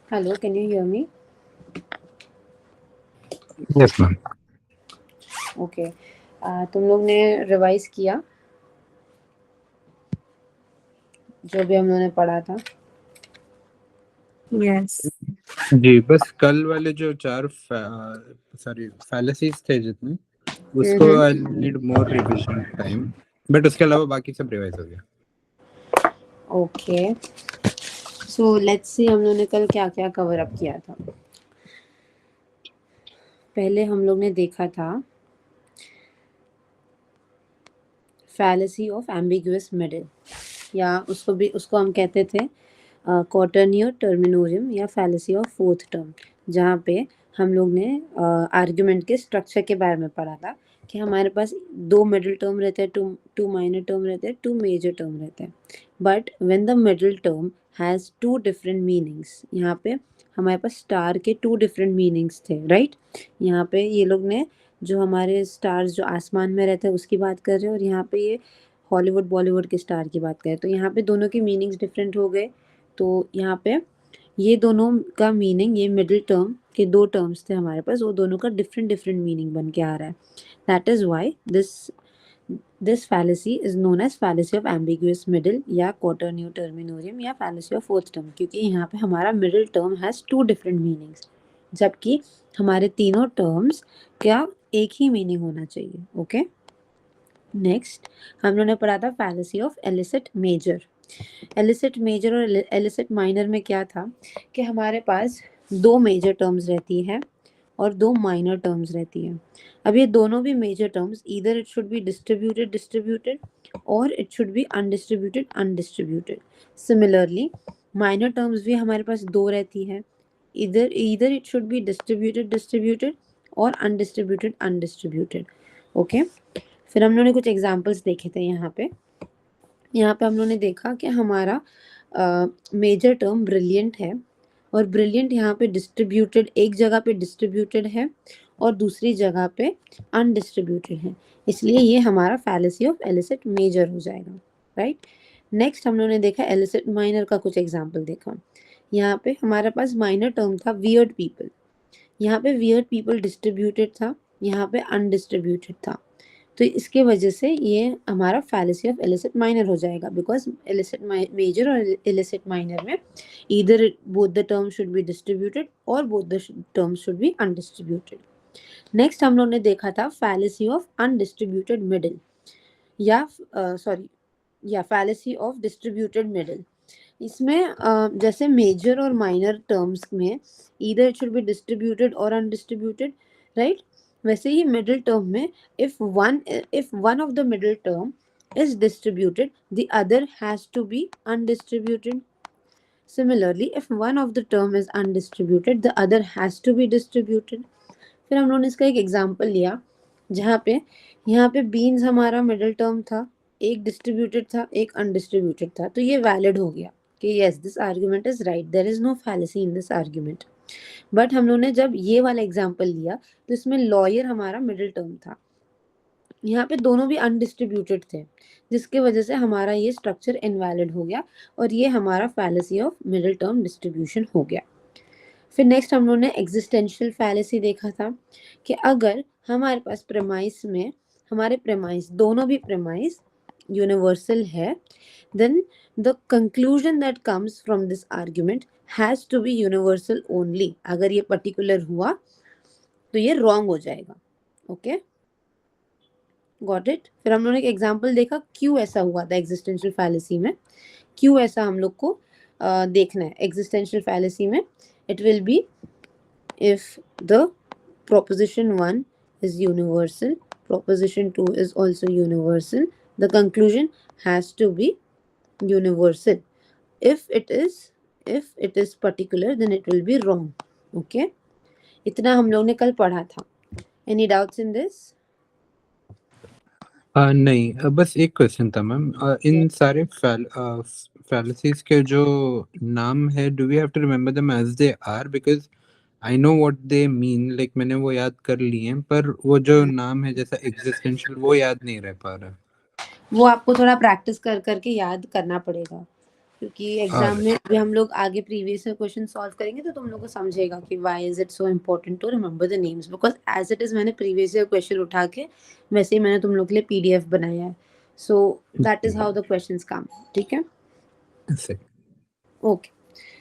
Hello, can you hear me? Yes, ma'am. Okay तुम लोग ने रिवाइज किया जो भी हम लोगों ने पढ़ा था? Yes. जी, बस कल वाले जो चार सॉरी फैलेसीज थे जितने, उसको I need more revision time, but उसके अलावा बाकी सब रिवाइज हो गया। ओके, सो लेट्स सी हम लोगों ने कल क्या क्या कवर अप किया था। पहले हम लोग ने देखा था फैलेसी ऑफ एम्बिगुअस मिडिल, या उसको हम कहते थे क्वाटर्नियर टर्मिनोरियम या फैलेसी ऑफ फोर्थ टर्म, जहाँ पे हम लोग ने आर्ग्यूमेंट के स्ट्रक्चर के बारे में पढ़ा था कि हमारे पास दो मिडिल टर्म रहते हैं, टू टू माइनर टर्म रहते हैं, टू मेजर टर्म रहते हैं, but when the middle term has two different meanings, यहाँ पे हमारे पास स्टार के टू डिफरेंट मीनिंग्स थे, राइट? यहाँ पे ये लोग ने जो हमारे स्टार्स जो आसमान में रहते हैं उसकी बात कर रहे हैं, और यहाँ पे ये हॉलीवुड बॉलीवुड के स्टार की बात करें तो यहाँ पे दोनों के मीनिंग्स डिफरेंट हो गए। तो यहाँ पे ये दोनों का मीनिंग, ये मिडिल टर्म के दो टर्म्स थे हमारे पास, वो दोनों का डिफरेंट डिफरेंट मीनिंग बन के आ रहा है। That is why this fallacy is known as fallacy of ambiguous middle या quaternion terminorium या fallacy ऑफ फोर्थ टर्म, क्योंकि यहाँ पे हमारा middle term has two different meanings, जबकि हमारे तीनों टर्म्स क्या एक ही मीनिंग होना चाहिए। ओके, नेक्स्ट हम लोगों ने पढ़ा था fallacy of illicit major. Illicit major और एलिसिट माइनर में क्या था कि हमारे पास दो मेजर टर्म्स रहती है और दो माइनर टर्म्स रहती है। अब ये दोनों भी major terms either it should be distributed distributed और it should be undistributed undistributed. Similarly minor terms भी हमारे पास दो रहती है, इधर either it should be distributed distributed और अनडिस्ट्रीब्यूटेड अनडिस्ट्रीब्यूटेड। ओके, फिर हम लोगों ने कुछ एग्जांपल्स देखे थे। यहाँ पे हम लोगों ने देखा कि हमारा मेजर टर्म ब्रिलियंट है, और ब्रिलियंट यहाँ पे डिस्ट्रीब्यूटेड, एक जगह पे डिस्ट्रीब्यूटेड है और दूसरी जगह पे अनडिस्ट्रीब्यूटेड है, इसलिए ये हमारा फैलेसी ऑफ एलिसिट मेजर हो जाएगा, राइट? नेक्स्ट हम लोगों ने देखा एलिसिट माइनर का कुछ एग्जांपल देखा। यहाँ पे हमारे पास माइनर टर्म था वियर्ड पीपल, यहाँ पे वियर्ड पीपल डिस्ट्रीब्यूटेड था, यहाँ पे अनडिस्ट्रीब्यूटेड था, तो इसके वजह से ये हमारा फैलेसी ऑफ इलिसिट माइनर हो जाएगा, बिकॉज इलिसिट मेजर और इलिसिट माइनर में either both the term should be distributed और both the terms should be undistributed. Next हम लोग ने देखा था फैलेसी ऑफ अनडिस्ट्रीब्यूटेड मिडिल या फैलेसी ऑफ डिस्ट्रीब्यूटेड मिडिल। इसमें जैसे मेजर और माइनर टर्म्स में either it should be distributed और अनडिस्ट्रीब्यूटेड, राइट? वैसे ही मिडिल टर्म में if one of the middle term is distributed, the other has to be undistributed. Similarly, if one of the term is undistributed, the other has to be distributed. फिर हम लोगों ने इसका एक example लिया जहाँ पे यहाँ पे बीन्स हमारा मिडिल टर्म था, एक डिस्ट्रीब्यूटेड था एक अनडिस्ट्रीब्यूटेड था, तो ये वैलिड हो गया कि yes this argument is right, there is no fallacy in this argument. But हम लोगों ने जब ये वाला एग्जांपल लिया तो इसमें लॉयर हमारा मिडिल टर्म था, यहाँ पे दोनों भी अनडिस्ट्रीब्यूटेड थे, जिसके वजह से हमारा ये स्ट्रक्चर इनवैलिड हो गया और ये हमारा fallacy of middle term distribution हो गया। फिर नेक्स्ट हम लोगों ने एग्जिस्टेंशियल फैलेसी देखा था कि अगर हमारे पास प्रेमाइस में हमारे प्रेमाइस दोनों भी प्रेमाइस यूनिवर्सल है, then the conclusion that comes from this argument has to be universal only। अगर ये पर्टिकुलर हुआ तो ये रॉन्ग हो जाएगा। Okay, got it? फिर हम लोगों ने एक एग्जांपल देखा क्यों ऐसा हुआ था एग्जिस्टेंशियल फैलेसी में, क्यों ऐसा हम लोग को देखना है एग्जिस्टेंशियल फैलेसी में। It will B if the proposition 1 is universal, proposition 2 is also universal, the conclusion has to be universal. If it is particular, then it will be wrong. Okay, इतना हम लोग ने कल पढ़ा था। Any doubts in this? नहीं, बस एक क्वेश्चन था मैम। इन सारे फैलेसीज के जो नाम है, do we have to remember them as they are? Because I know what they mean, like मैंने वो याद कर लिए हैं, पर वो जो नाम है जैसा एग्जिस्टेंशियल वो याद नहीं रह पा रहा। वो आपको थोड़ा प्रैक्टिस कर करके याद करना पड़ेगा। क्योंकि एग्जाम में भी हम लोग आगे प्रीवियस क्वेश्चन सॉल्व करेंगे तो तुम लोग को समझेगा कि why is it so important to remember the names, because as it is मैंने प्रीवियस क्वेश्चन उठा के वैसे ही मैंने तुम लोग के लिए पीडीएफ बनाया है, so that is how the questions come. ठीक है, सही। Okay.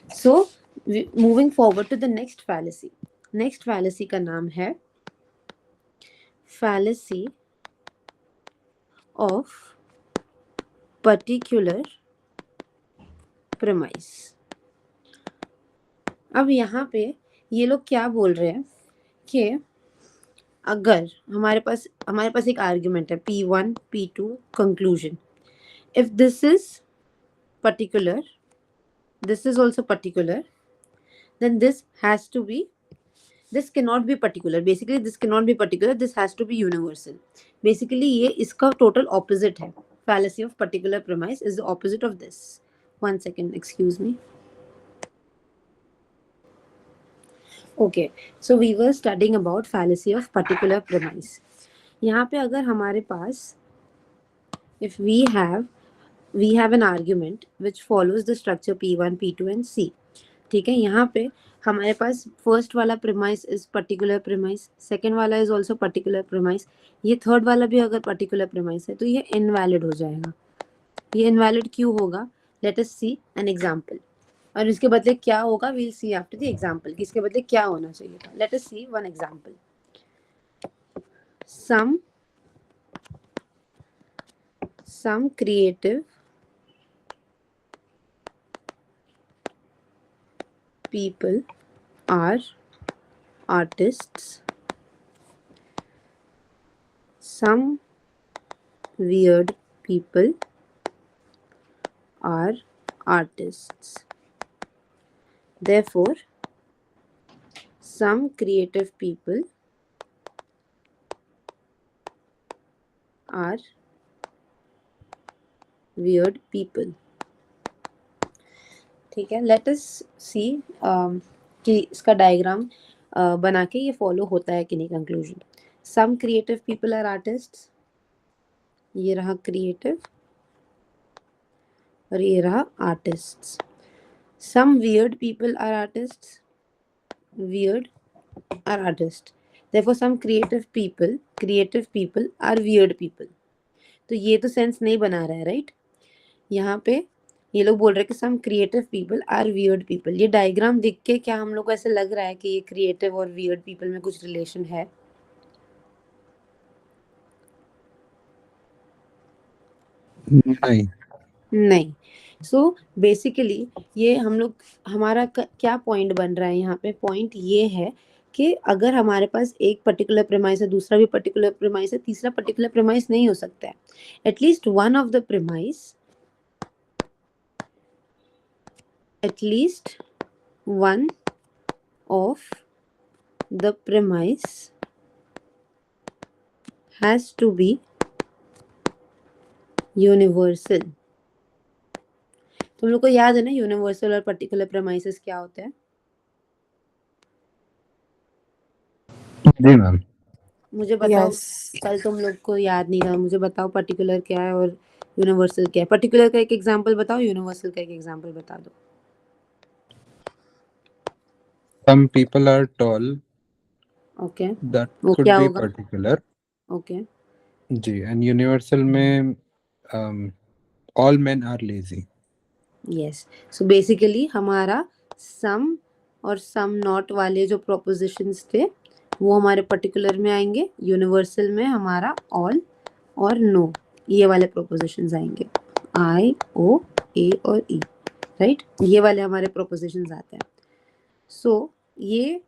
So moving forward to the next fallacy. Next fallacy का नाम है फैलेसी ऑफ पर्टिकुलर प्रेमाइस। अब यहाँ पे ये लोग क्या बोल रहे हैं कि अगर हमारे पास एक आर्ग्यूमेंट है P1 P2 conclusion, if this is particular, this is also particular, then this cannot be particular, basically this cannot be particular, this has to be universal। basically ये इसका total opposite है, fallacy of particular premise is the opposite of this। one second, excuse me। okay, so we were studying about fallacy of particular premise। यहाँ पे अगर हमारे पास if we have an argument which follows the structure P1 P2 and C। ठीक है, यहाँ पे हमारे पास first वाला premise is particular premise, second वाला इज आल्सो पर्टिकुलर प्रीमाइस, ये थर्ड वाला भी अगर पर्टिकुलर प्रीमाइस है तो ये इनवैलिड हो जाएगा। ये इनवैलिड क्यों होगा? Let us see an example. और इसके बदले क्या होगा, we'll see after the example कि इसके बदले क्या होना चाहिए था। Let us see one example. some creative people are artists, some weird people are artists, therefore some creative people are weird people। ठीक है, लेट अस सी कि इसका डायग्राम बना के ये फॉलो होता है कि नहीं conclusion. Some creative people are artists, ये रहा क्रिएटिव और ये रहा artists. Some weird people are artists, weird are artist, therefore some creative people are weird people। तो ये तो सेंस नहीं बना रहा है, राइट? यहाँ पे ये लोग बोल रहे हैं कि some creative people are weird people. ये डायग्राम देख के क्या हम लोग को ऐसे लग रहा है कि ये क्रिएटिव और वियर्ड पीपल में कुछ रिलेशन है? नहीं। नहीं। सो बेसिकली ये हम लोग हमारा क्या पॉइंट बन रहा है यहाँ पे? पॉइंट ये है कि अगर हमारे पास एक पर्टिकुलर प्रेमाइस है, दूसरा भी पर्टिकुलर प्रेमाइस है, तीसरा पर्टिकुलर प्रेमाइस नहीं हो सकता है। At least one of the premise, at least one of the premise has to be universal। तुम लोग को याद है ना यूनिवर्सल और पर्टिकुलर प्रेमाइसेस क्या होते हैं? जी मैम। मुझे बताओ। Yes. कल तुम लोग को याद नहीं था, मुझे बताओ पर्टिकुलर क्या है और यूनिवर्सल क्या है। पर्टिकुलर का एक एग्जांपल बताओ, यूनिवर्सल का एक एग्जांपल बता दो। Some people are tall, okay, that वो could क्या be होगा? particular। ओके, जी, and universal में all men are lazy। Yes. So basically हमारा सम और सम नॉट वाले जो प्रोपोजिशंस थे वो हमारे पर्टिकुलर में आएंगे, यूनिवर्सल में हमारा ऑल और नो ये वाले प्रोपोजिशंस आएंगे, आई ओ ए और ई, राइट? ये वाले हमारे प्रोपोजिशंस आते हैं। सो ये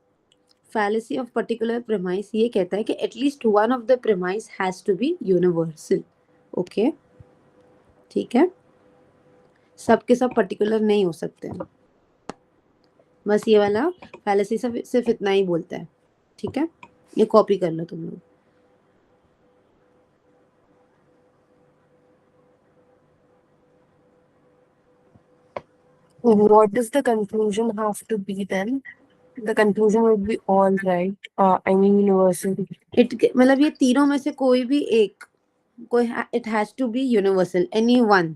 fallacy of particular premise ये कहता है कि at least one of the premise has to be universal. Okay, ठीक है, सब के सब पर्टिकुलर नहीं हो सकते हैं। बस ये वाला fallacy सिर्फ इतना ही बोलता है। ठीक है, ये कॉपी कर लो तुम लोग। What does the conclusion have to be then? The conclusion would be all right. I mean universal. मतलब ये तीनों में से कोई भी एक, कोई it has to be universal, any one.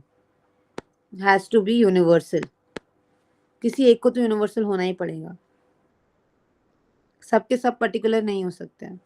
Has to be universal, किसी एक को तो यूनिवर्सल होना ही पड़ेगा, सबके सब पर्टिकुलर नहीं हो सकते हैं।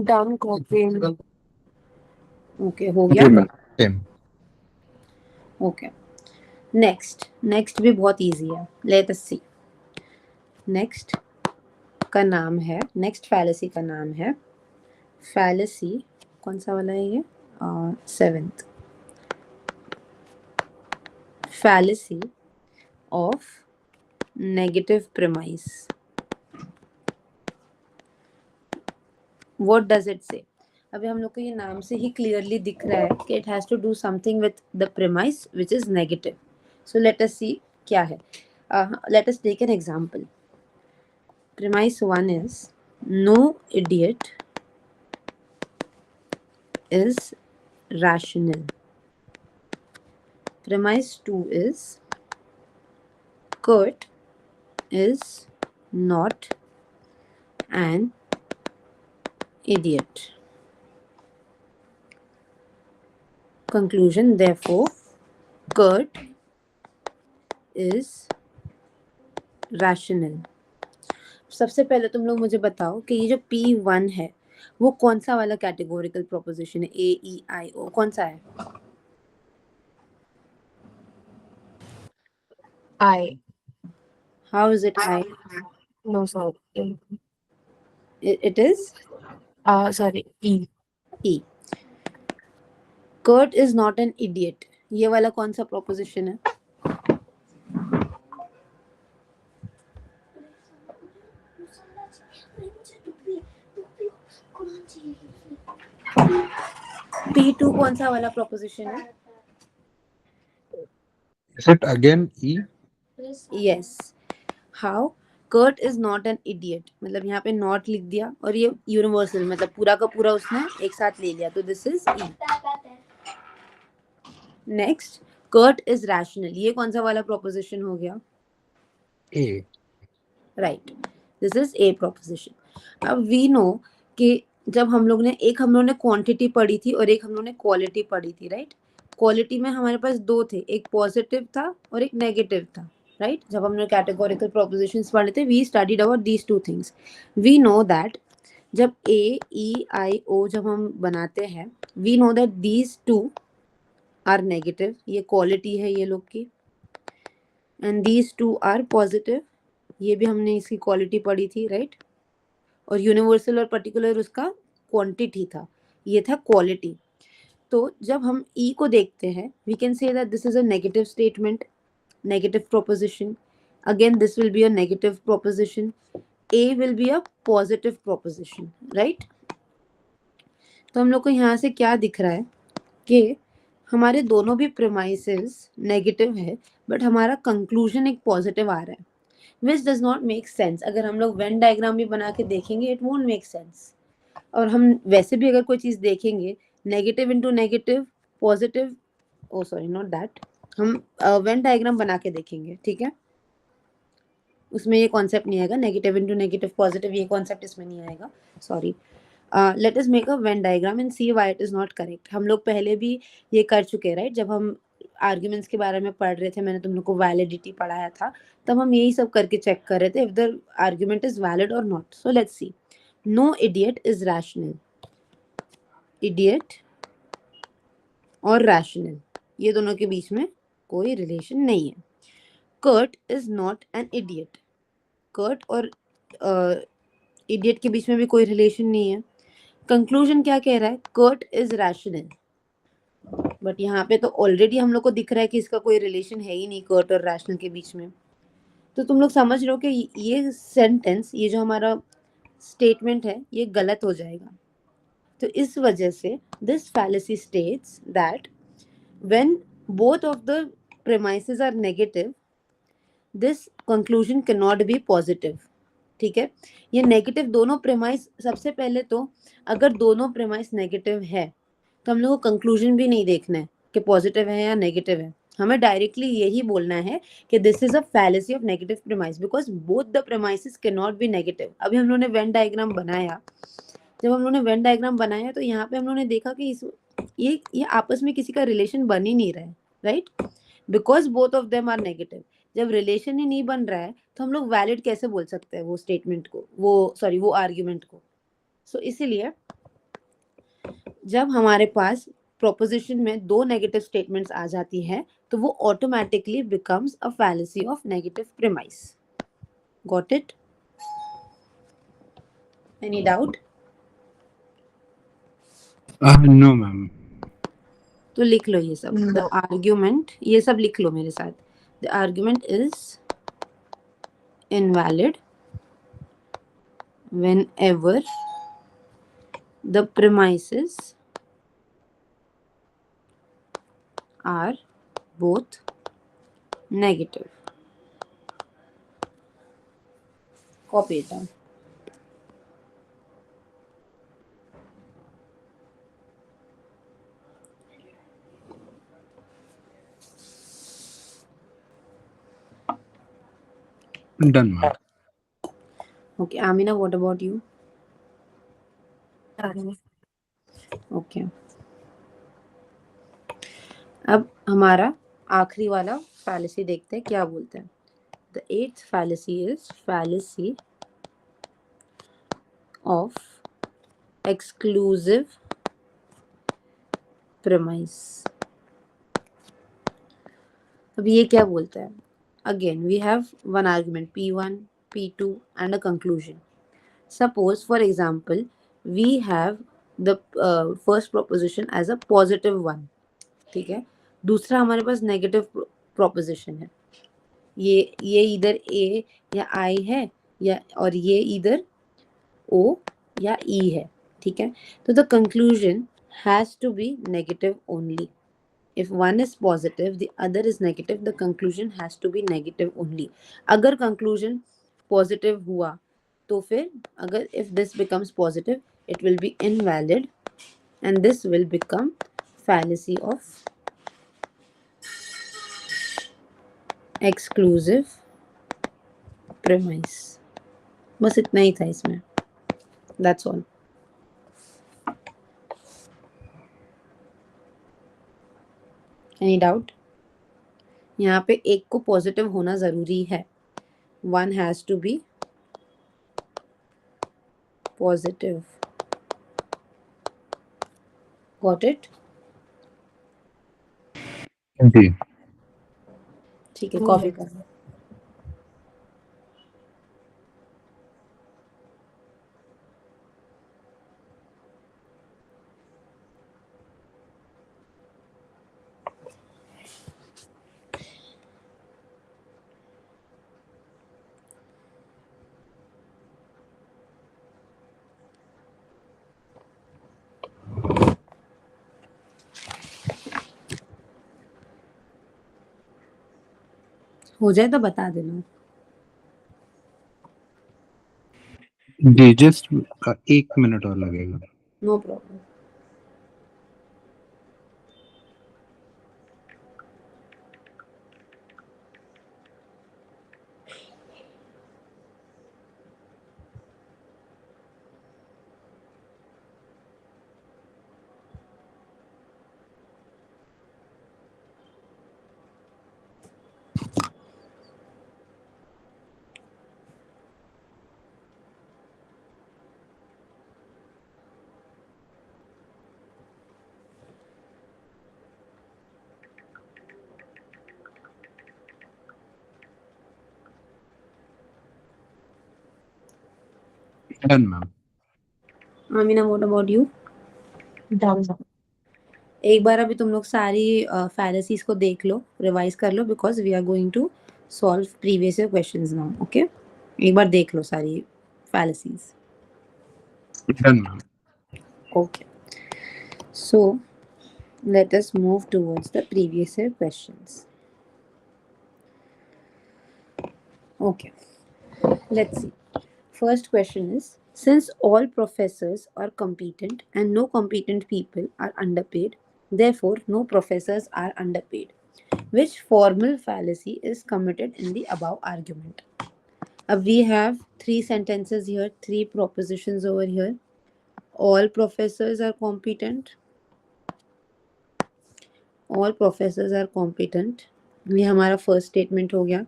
Done, copying. ओके, हो गया। Same. ओके, नेक्स्ट भी बहुत इजी है, लेट अस सी। नेक्स्ट का नाम है, नेक्स्ट फैलेसी का नाम है फैलेसी, कौन सा वाला है ये, 7th, fallacy of negative premise. What does it से? अभी हम लोग को ये नाम से ही क्लियरली दिख रहा है कि it has to do something with the premise which is negative. So let us see क्या है। Let us take an example. Premise 1 is no idiot is rational. Premise 2 is Kurt is not an idiot. Conclusion, therefore, Kurt is rational. सबसे पहले तुम लोग मुझे बताओ कि ये जो P1 है वो कौन सा वाला कैटेगोरिकल प्रोपोजिशन है? AEIO कौन सा है? I. How is it I? No, sorry. It is Sorry, E. E. Kurt is not an idiot, ये वाला कौन सा प्रोपोजिशन है? P2 कौन सा वाला प्रोपोजिशन है? Is it again E? Yes. How? Kurt is not an idiot, मतलब यहाँ पे not लिख दिया और ये यूनिवर्सल, मतलब पूरा का पूरा उसने एक साथ ले लिया, तो this is E. Next, Kurt is rational, ये कौन सा वाला प्रोपोजिशन हो गया? A. Right, this is a proposition. अब वी नो कि जब हम लोग ने क्वांटिटी पढ़ी थी और एक हम लोग ने क्वालिटी पढ़ी थी, राइट? क्वालिटी में हमारे पास दो थे, एक पॉजिटिव था और एक नेगेटिव था, राइट? जब हमने कैटेगोरिकल प्रोपोजिशंस पढ़े थे, we studied about these two things. We know that जब AEIO जब हम बनाते हैं, we know that these two are negative, ये क्वालिटी है ये लोग की, and these two are positive, ये भी हमने इसकी क्वालिटी पढ़ी थी, राइट? और यूनिवर्सल और पर्टिकुलर उसका क्वांटिटी था, ये था क्वालिटी। तो जब हम ई को देखते हैं, we can say that this is a negative statement, negative proposition. Again this will be a negative proposition, A will be a positive proposition, right? तो हम लोग को यहाँ से क्या दिख रहा है कि हमारे दोनों भी प्रीमाइसेस नेगेटिव है, बट हमारा कंक्लूजन एक पॉजिटिव आ रहा है, which does not make sense. अगर हम लोग वेन डायग्राम भी बना के देखेंगे, इट वोंट मेक सेंस। और हम वैसे भी अगर कोई चीज देखेंगे, negative into negative positive, oh sorry not that, हम वेन डायग्राम बना के देखेंगे, ठीक है? उसमें ये कॉन्सेप्ट नहीं आएगा, नेगेटिव इंटू नेगेटिव पॉजिटिव, ये कॉन्सेप्ट इसमें नहीं आएगा, sorry. Let us make a Venn diagram and see why it is not correct. हम लोग पहले भी ये कर चुके हैं, राइट? जब हम आर्ग्यूमेंट्स के बारे में पढ़ रहे थे, मैंने तुम लोग को वैलिडिटी पढ़ाया था, तब हम यही सब करके चेक कर रहे थे if the argument is valid और not. So let's see, no idiot is rational. Idiot और रैशनल, ये दोनों के बीच में कोई रिलेशन नहीं है। Kurt is not an idiot, Kurt और इडियट के बीच में भी कोई रिलेशन नहीं है। कंक्लूजन क्या कह रहा है? कर्ट इज रैशनल, बट यहाँ पे तो ऑलरेडी हम लोग को दिख रहा है कि इसका कोई रिलेशन है ही नहीं कर्ट और रैशनल के बीच में। तो तुम लोग समझ रहे हो कि ये सेंटेंस, ये जो हमारा स्टेटमेंट है, ये गलत हो जाएगा। तो इस वजह से this fallacy states that when both of the premises are negative, this conclusion can not be positive. ठीक है, ये नेगेटिव दोनों प्रेमाइस, सबसे पहले तो अगर दोनों प्रेमाइस नेगेटिव है तो हम लोग को कंक्लूजन भी नहीं देखना है कि पॉजिटिव है या नेगेटिव है। हमें डायरेक्टली यही बोलना है कि this is a fallacy of negative premise because both the premises can not B negative. अभी हम लोगों ने वेन डायग्राम बनाया, जब हम लोगों ने वेन डायग्राम बनाया तो यहाँ पे हम लोगों ने देखा कि ये आपस में किसी का रिलेशन बन ही नहीं रहा है, right, because both of them are negative. जब रिलेशन ही नहीं बन रहा है तो हम लोग वैलिड कैसे बोल सकते हैं वो स्टेटमेंट को, वो आर्ग्यूमेंट को। सो इसीलिए जब हमारे पास प्रोपोजिशन में दो नेगेटिव स्टेटमेंट्स आ जाती है तो वो automatically becomes a fallacy of negative premise. Got it? Any doubt? No ma'am. तो लिख लो ये सब। The No. आर्ग्यूमेंट, ये सब लिख लो मेरे साथ। The argument is invalid whenever the premises are both negative. Copy it down. Done, ma'am. Okay, Amina, what about you? Done. Okay. अब हमारा आखिरी वाला फैलेसी देखते हैं क्या बोलते हैं। The eighth fallacy is fallacy of exclusive premise. अब ये क्या बोलता है? Again we have one argument P1, P2 and a conclusion. Suppose for example we have the first proposition as a positive one, ठीक है, दूसरा हमारे पास नेगेटिव प्रोपोजिशन है। ये इधर A या I है या, और ये इधर O या E है, ठीक है। तो the conclusion has to be negative only. If one is positive, the other is negative, the conclusion has to be negative only. अगर conclusion positive हुआ तो फिर अगर if this becomes positive, it will be invalid and this will become fallacy of exclusive premise. बस इतना ही था इसमें। That's all. Any doubt? यहाँ पे एक को पॉजिटिव होना जरूरी है। One has to be positive. Got it? जी। ठीक है, कॉपी कर लो। हो जाए तो बता देना। जी, जस्ट 1 मिनट और लगेगा। No problem. Done, ma'am. Amina, what about you? Done. एक बार अभी तुम लोग सारी फैलेसीज को देख लो, रिवाइज कर लो, because we are going to solve previous year questions now. Okay, एक बार देख लो सारी fallacies. Done ma'am. Okay, so let us move towards the previous year questions. Okay, let's see. First question is, since all professors are competent and no competent people are underpaid, therefore no professors are underpaid. Which formal fallacy is committed in the above argument? We have three sentences here, three propositions over here. All professors are competent. All professors are competent. ये हमारा first statement हो गया.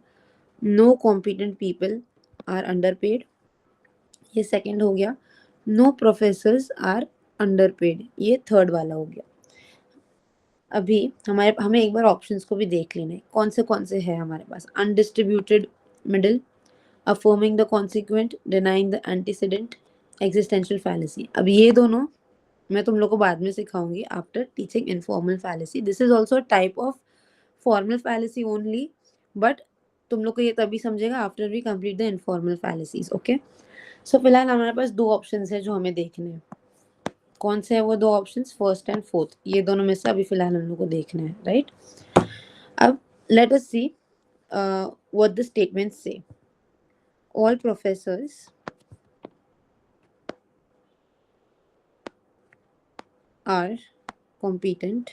No competent people are underpaid. ये second हो गया. No professors are underpaid. ये third वाला हो गया. अभी हमें एक बार ऑप्शंस को भी देख लेना है, कौन से है हमारे पास. Undistributed middle, affirming the consequent, denying the antecedent, existential fallacy. अब ये दोनों मैं तुम लोग को बाद में सिखाऊंगी after teaching informal fallacy. This is also type of formal fallacy only, but तुम लोग को ये तभी समझेगा after we complete the informal fallacies. Okay, so फिलहाल हमारे पास दो ऑप्शंस है जो हमें देखने हैं. कौन से है वो दो ऑप्शंस? First and fourth. ये दोनों में से अभी फिलहाल हम लोग को देखना है, राइट? अब let us see what the statements say. All professors are competent.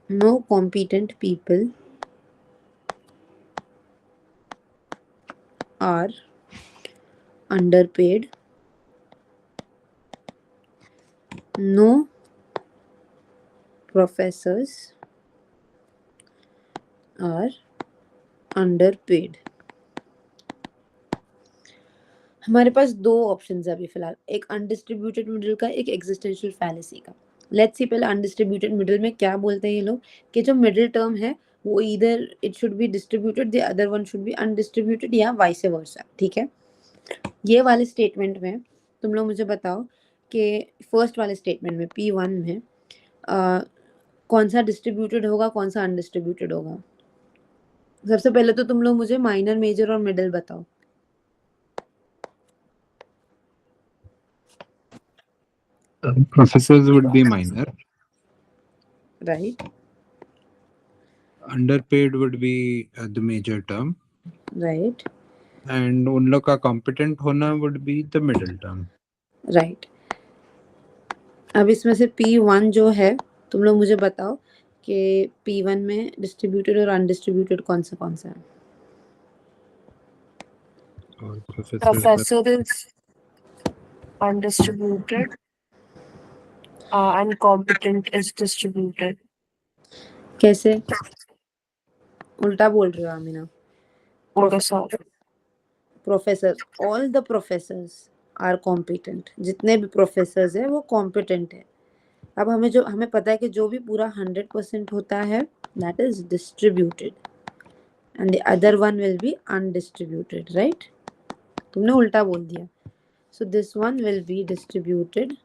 No competent people are underpaid. No professors are underpaid. हमारे पास दो ऑप्शंस है अभी फिलहाल, एक अनडिस्ट्रीब्यूटेड मिडिल का, एक एग्जिस्टेंशियल फैलेसी का. लेट्स सी पहले अनडिस्ट्रीब्यूटेड मिडिल में क्या बोलते हैं ये लोग, कि जो मिडिल टर्म है वो इधर it should be distributed, the other one should be undistributed, या वाइस वर्सा. ठीक है, ये वाले स्टेटमेंट में तुम लोग मुझे बताओ कि फर्स्ट वाले स्टेटमेंट में P1 में कौन सा डिस्ट्रीब्यूटेड होगा, कौन सा अनडिस्ट्रीब्यूटेड होगा. सबसे पहले तो तुम लोग मुझे माइनर, मेजर और मिडिल बताओ. Professors would be minor. Right. Underpaid would be the major term. Right. And उन लोग का competent होना would be the middle term. Right. अब इसमें से P1 जो है तुम लोग मुझे बताओ कि P1 में डिस्ट्रीब्यूटेड और अनडिस्ट्रीब्यूटेड कौन सा है. और professors Professor is undistributed and competent is distributed. कैसे? उल्टा बोल रहे हो Amina. Okay, sorry. Professor, all the professors are competent. जितने भी प्रोफेसर्स है वो कॉम्पिटेंट है. अब हमें पता है कि जो भी पूरा 100% होता है that is distributed and the other one will be undistributed. Right, तुमने उल्टा बोल दिया. So this one will be distributed,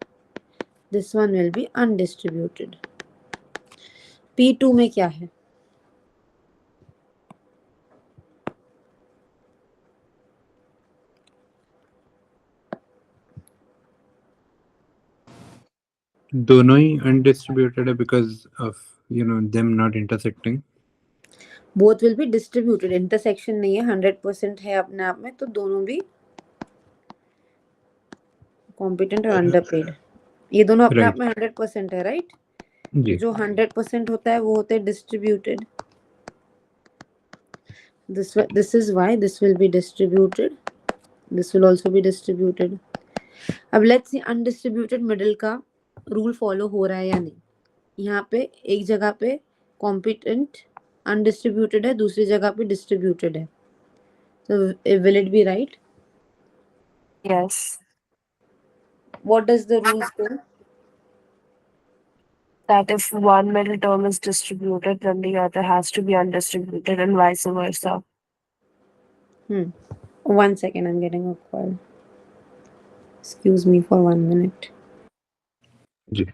this one will be undistributed. P2 में क्या है? दोनों ही undistributed है because of them not intersecting. Both will be distributed. Intersection नहीं है, 100% है अपने आप में, तो दोनों भी कॉम्पिटेंट और अंडरपेड. ये दोनों अपने आप में 100% है. राइट, जी. जो 100% होता है वो होते हैं distributed. this is why this will be distributed, this will also be distributed. अब लेट्स सी अनडिस्ट्रीब्यूटेड मिडिल का रूल फॉलो हो रहा है या नहीं. यहाँ पे एक जगह पे कॉम्पिटेंट अनडिस्ट्रीब्यूटेड है, दूसरी जगह पे डिस्ट्रीब्यूटेड है. so will it be right? Yes. What does the rule say? That if one middle term is distributed, then the other has to be undistributed and vice versa. One second, I'm getting a call. Excuse me for 1 minute. Ji.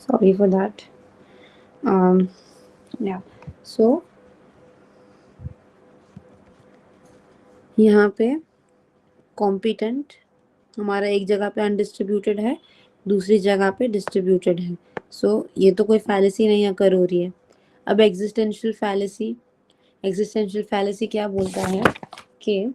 Sorry for that. Um, yeah. So यहाँ पे competent हमारा एक जगह पे undistributed है, दूसरी जगह पे डिस्ट्रीब्यूटेड है। सो ये तो कोई फैलेसी नहीं अकर हो रही है। अब एग्जिस्टेंशियल फैलेसी क्या बोलता है कि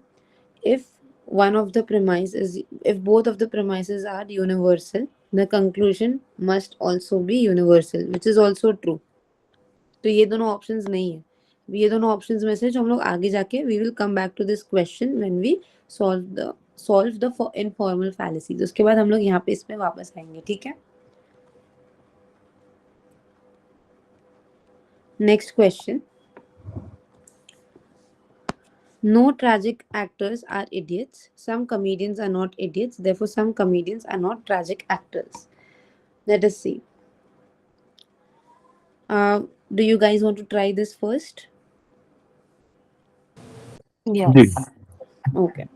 if one of the premise is if both of the premises are universal, the conclusion must also be universal, which is also true. तो ये दोनों ऑप्शंस नहीं है। ये दोनों ऑप्शंस में से जो हम लोग आगे जाके we will come back to this question when we solve the informal fallacies. उसके बाद हम लोग यहाँ पे इसमें वापस आएंगे, ठीक है। Next question, no tragic actors are idiots, some comedians are not idiots, therefore some comedians are not tragic actors. Let us see. Do you guys want to try this first? जी। Yes. Okay.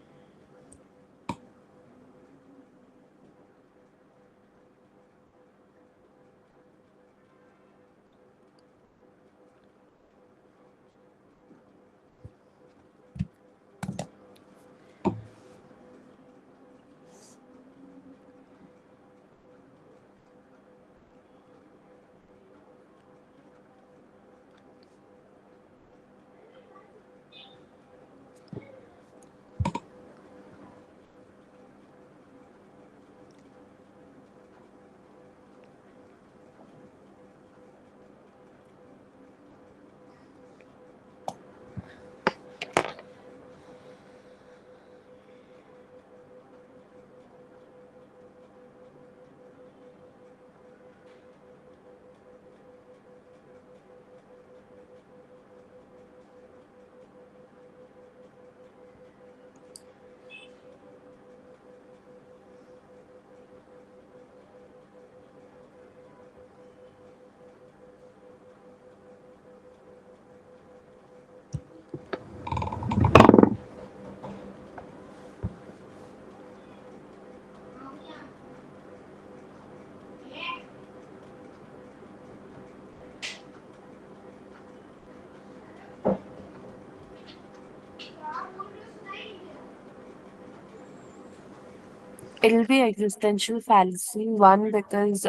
It'll be existential fallacy. One, because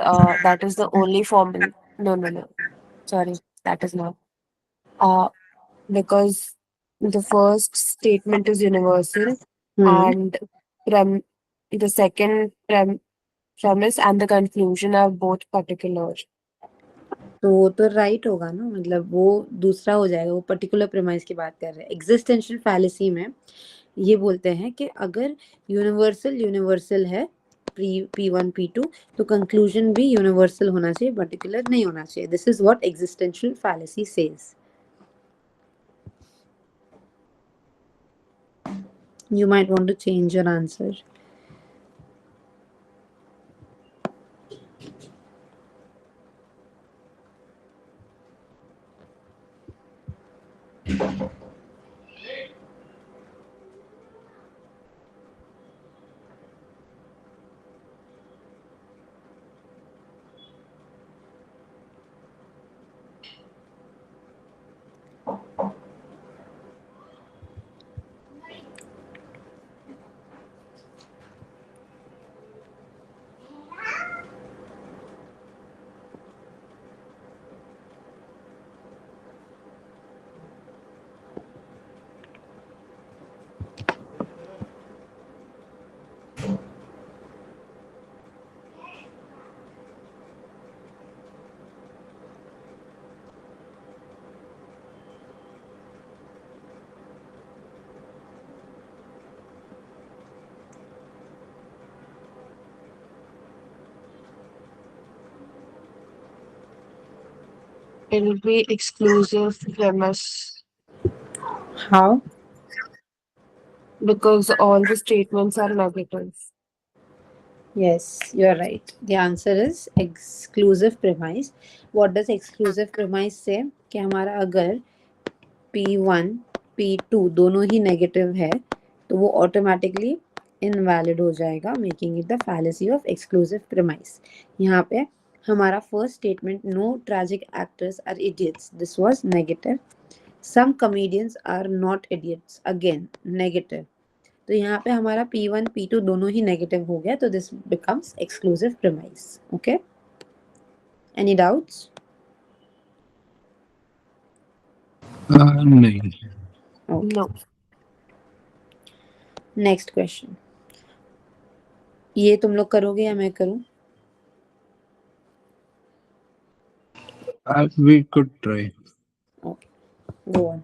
that is the only formal. No, no, no. Sorry, that is not. Uh, because the first statement is universal, Hmm. and prem- the second premise and the conclusion are both particular. तो वो तो right होगा ना, मतलब वो दूसरा हो जाएगा। वो पर्टिकुलर प्रेमाइस की बात कर रहे हैं। एग्जिस्टेंशियल फैलेसी में ये बोलते हैं कि अगर यूनिवर्सल है P1 P2, तो कंक्लूजन भी यूनिवर्सल होना चाहिए, पर्टिकुलर नहीं होना चाहिए। This is what existential fallacy says. You might want to change your answer. It will be exclusive premise How? because all the statements are negative. Yes, you're right. The answer is exclusive premise. What does exclusive premise say? कि हमारा अगर P1 P2 दोनों ही negative है तो वो automatically invalid हो जाएगा, making it the fallacy of exclusive premise. यहाँ पे हमारा first statement, no tragic actors are idiots, this was negative. Some comedians are not idiots, again negative. तो यहाँ पे हमारा P1 P2 दोनों ही नेगेटिव हो गया, तो this becomes exclusive premise. Okay, any doubts? नहीं। No. नेक्स्ट क्वेश्चन, ये तुम लोग करोगे या मैं करूं? We could try. Okay, go on.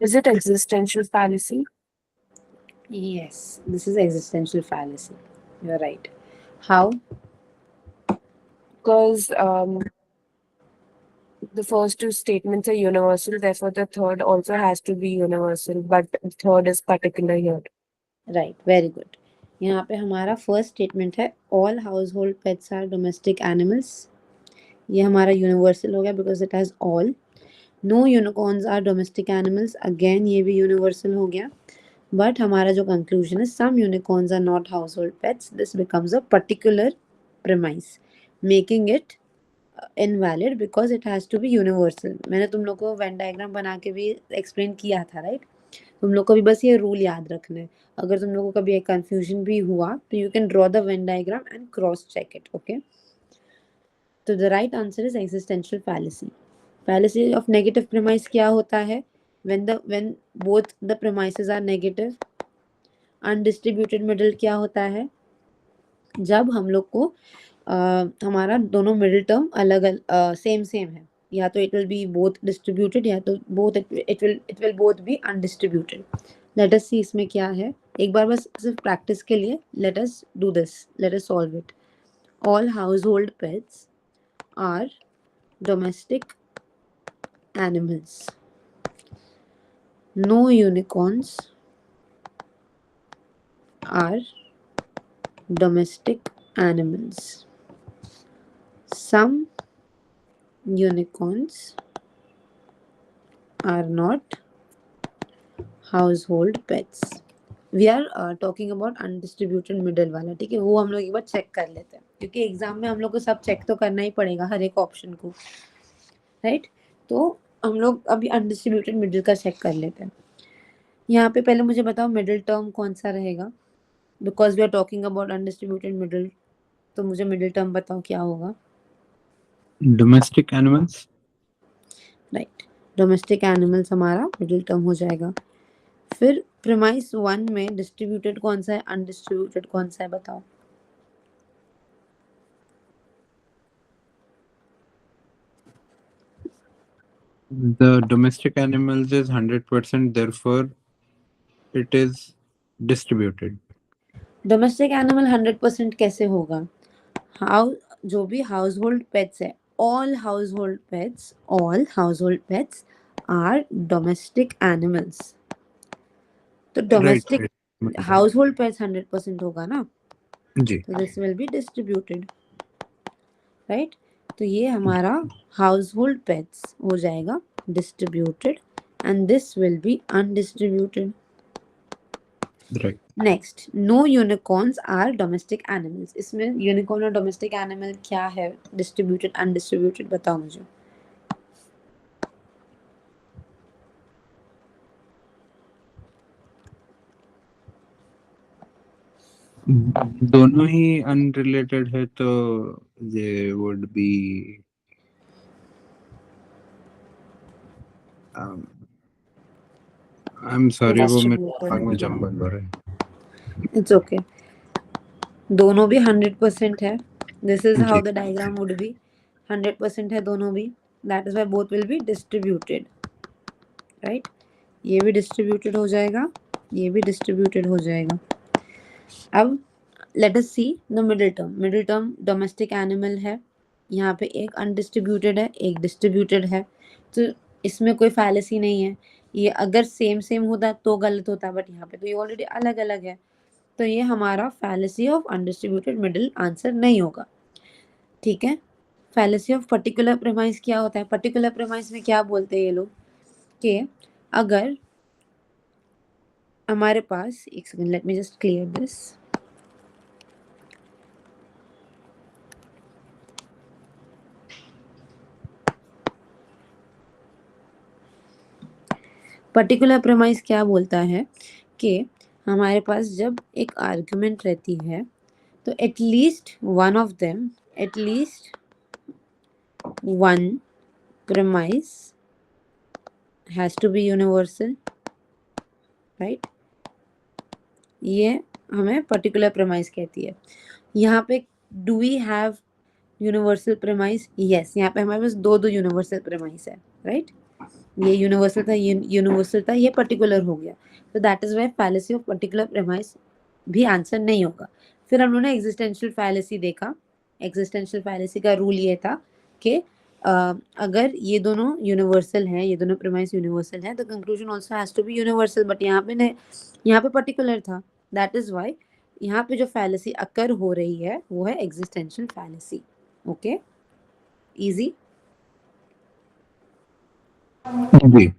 Is it existential fallacy? Yes, this is existential fallacy. You're right. How? Because the first two statements are universal, therefore the third also has to be universal, but the third is particular here. Right, very good. यहाँ पे हमारा first statement है all household pets are domestic animals. ये हमारा universal हो गया because it has all. No unicorns are domestic animals, again ये भी यूनिवर्सल हो गया। बट हमारा जो कंक्लूजन है, some unicorns are not household pets, this becomes a particular premise, making it invalid because it has to be universal. मैंने तुम लोग को वेन डायग्राम बना के भी एक्सप्लेन किया था, राइट? तुम लोग को भी बस ये रूल याद रखना है। अगर तुम लोग को कभी एक कंफ्यूजन भी हुआ तो you can draw the Venn diagram and cross check it. Okay, तो the right answer is existential fallacy. Fallacy of negative premise क्या होता है? when both the premises are negative। Undistributed middle क्या होता है? जब हम लोग को हमारा दोनों मिडिल टर्म अलग सेम है, या तो it will be both distributed या तो both it will both be undistributed. Let us see इसमें क्या है, एक बार बस सिर्फ प्रैक्टिस के लिए let us do this, let us solve it. All household pets are domestic animals, no unicorns are domestic animals. Some unicorns are not household pets. We are talking about undistributed middle वाला, ठीक है? वो हम लोग एक बार check कर लेते हैं, क्योंकि एग्जाम में हम लोग को सब चेक तो करना ही पड़ेगा हर एक ऑप्शन को, राइट? तो हम लोग अभी अनडिस्ट्रीब्यूटेड मिडिल का चेक कर लेते हैं। यहाँ पे पहले मुझे बताओ मिडिल टर्म कौन सा रहेगा, because we are talking about undistributed middle. तो मुझे मिडिल टर्म बताओ क्या होगा? Domestic animals. Right, domestic animals हमारा मिडिल टर्म हो जाएगा। फिर प्रीमाइस 1 में डिस्ट्रीब्यूटेड कौन सा है, अनडिस्ट्रीब्यूटेड कौन सा है, बताओ? The domestic animals is 100%, therefore it is distributed. Domestic animal 100% कैसे होगा? जो भी हाउस होल्ड पेट्स है, all household pets are domestic animals. तो डोमेस्टिक हाउस होल्ड पेट्स 100% होगा ना जी। तो this will be distributed, right? तो ये हमारा हाउस होल्ड पेट्स हो जाएगा distributed and this will be undistributed. Right. Next, no unicorns are domestic animals. इसमें यूनिकॉर्न और डोमेस्टिक एनिमल क्या है, डिस्ट्रीब्यूटेड अनडिस्ट्रीब्यूटेड, बताओ मुझे। दोनों ही अनरिलेटेड है तो ये would be I am sorry, वो मेरे दिमाग में जंबल हो रहा है। इट्स ओके, दोनों भी 100% है। दिस इज हाउ जी। द डायग्राम वुड बी, 100% है दोनों भी, that is why both will be distributed, right? ये भी डिस्ट्रीब्यूटेड हो जाएगा, ये भी डिस्ट्रीब्यूटेड हो जाएगा। अब let us see the middle term. Middle term domestic animal है, यहाँ पे एक अनडिस्ट्रीब्यूटेड है, एक डिस्ट्रीब्यूटेड है, तो इसमें कोई फैलेसी नहीं है. ये अगर सेम सेम होता तो गलत होता, बट यहाँ पे तो ये ऑलरेडी अलग अलग है, तो ये हमारा fallacy of undistributed middle answer नहीं होगा. ठीक है. फैलेसी ऑफ पर्टिकुलर प्रेमाइस क्या होता है? पर्टिकुलर प्रेमाइस में क्या बोलते हैं ये लोग कि अगर हमारे पास, एक second, let me just clear this. Particular premise क्या बोलता है कि हमारे पास जब एक आर्गुमेंट रहती है तो at least one of them, at least one premise has to be universal, right? ये हमें पर्टिकुलर प्रेमाइस कहती है. यहाँ पे do we have universal premise? Yes, यहाँ पे हमारे पास दो यूनिवर्सल प्रेमाइस है, राइट? ये यूनिवर्सल था, ये यूनिवर्सल था, ये पर्टिकुलर हो गया, तो that is why fallacy of particular premise भी आंसर नहीं होगा. फिर हम लोगों ने एग्जिस्टेंशियल फैलेसी देखा. एग्जिस्टेंशियल फैलेसी का रूल ये था कि अगर ये दोनों यूनिवर्सल हैं, ये दोनों प्रेमाइस यूनिवर्सल हैं, तो conclusion also has to be universal. But यहाँ पे नहीं, यहाँ पे पर्टिकुलर था. दैट इज वाई यहाँ पे जो फैलेसी अकर हो रही है वो है एग्जिस्टेंशियल फैलेसी. Okay, easy. जी.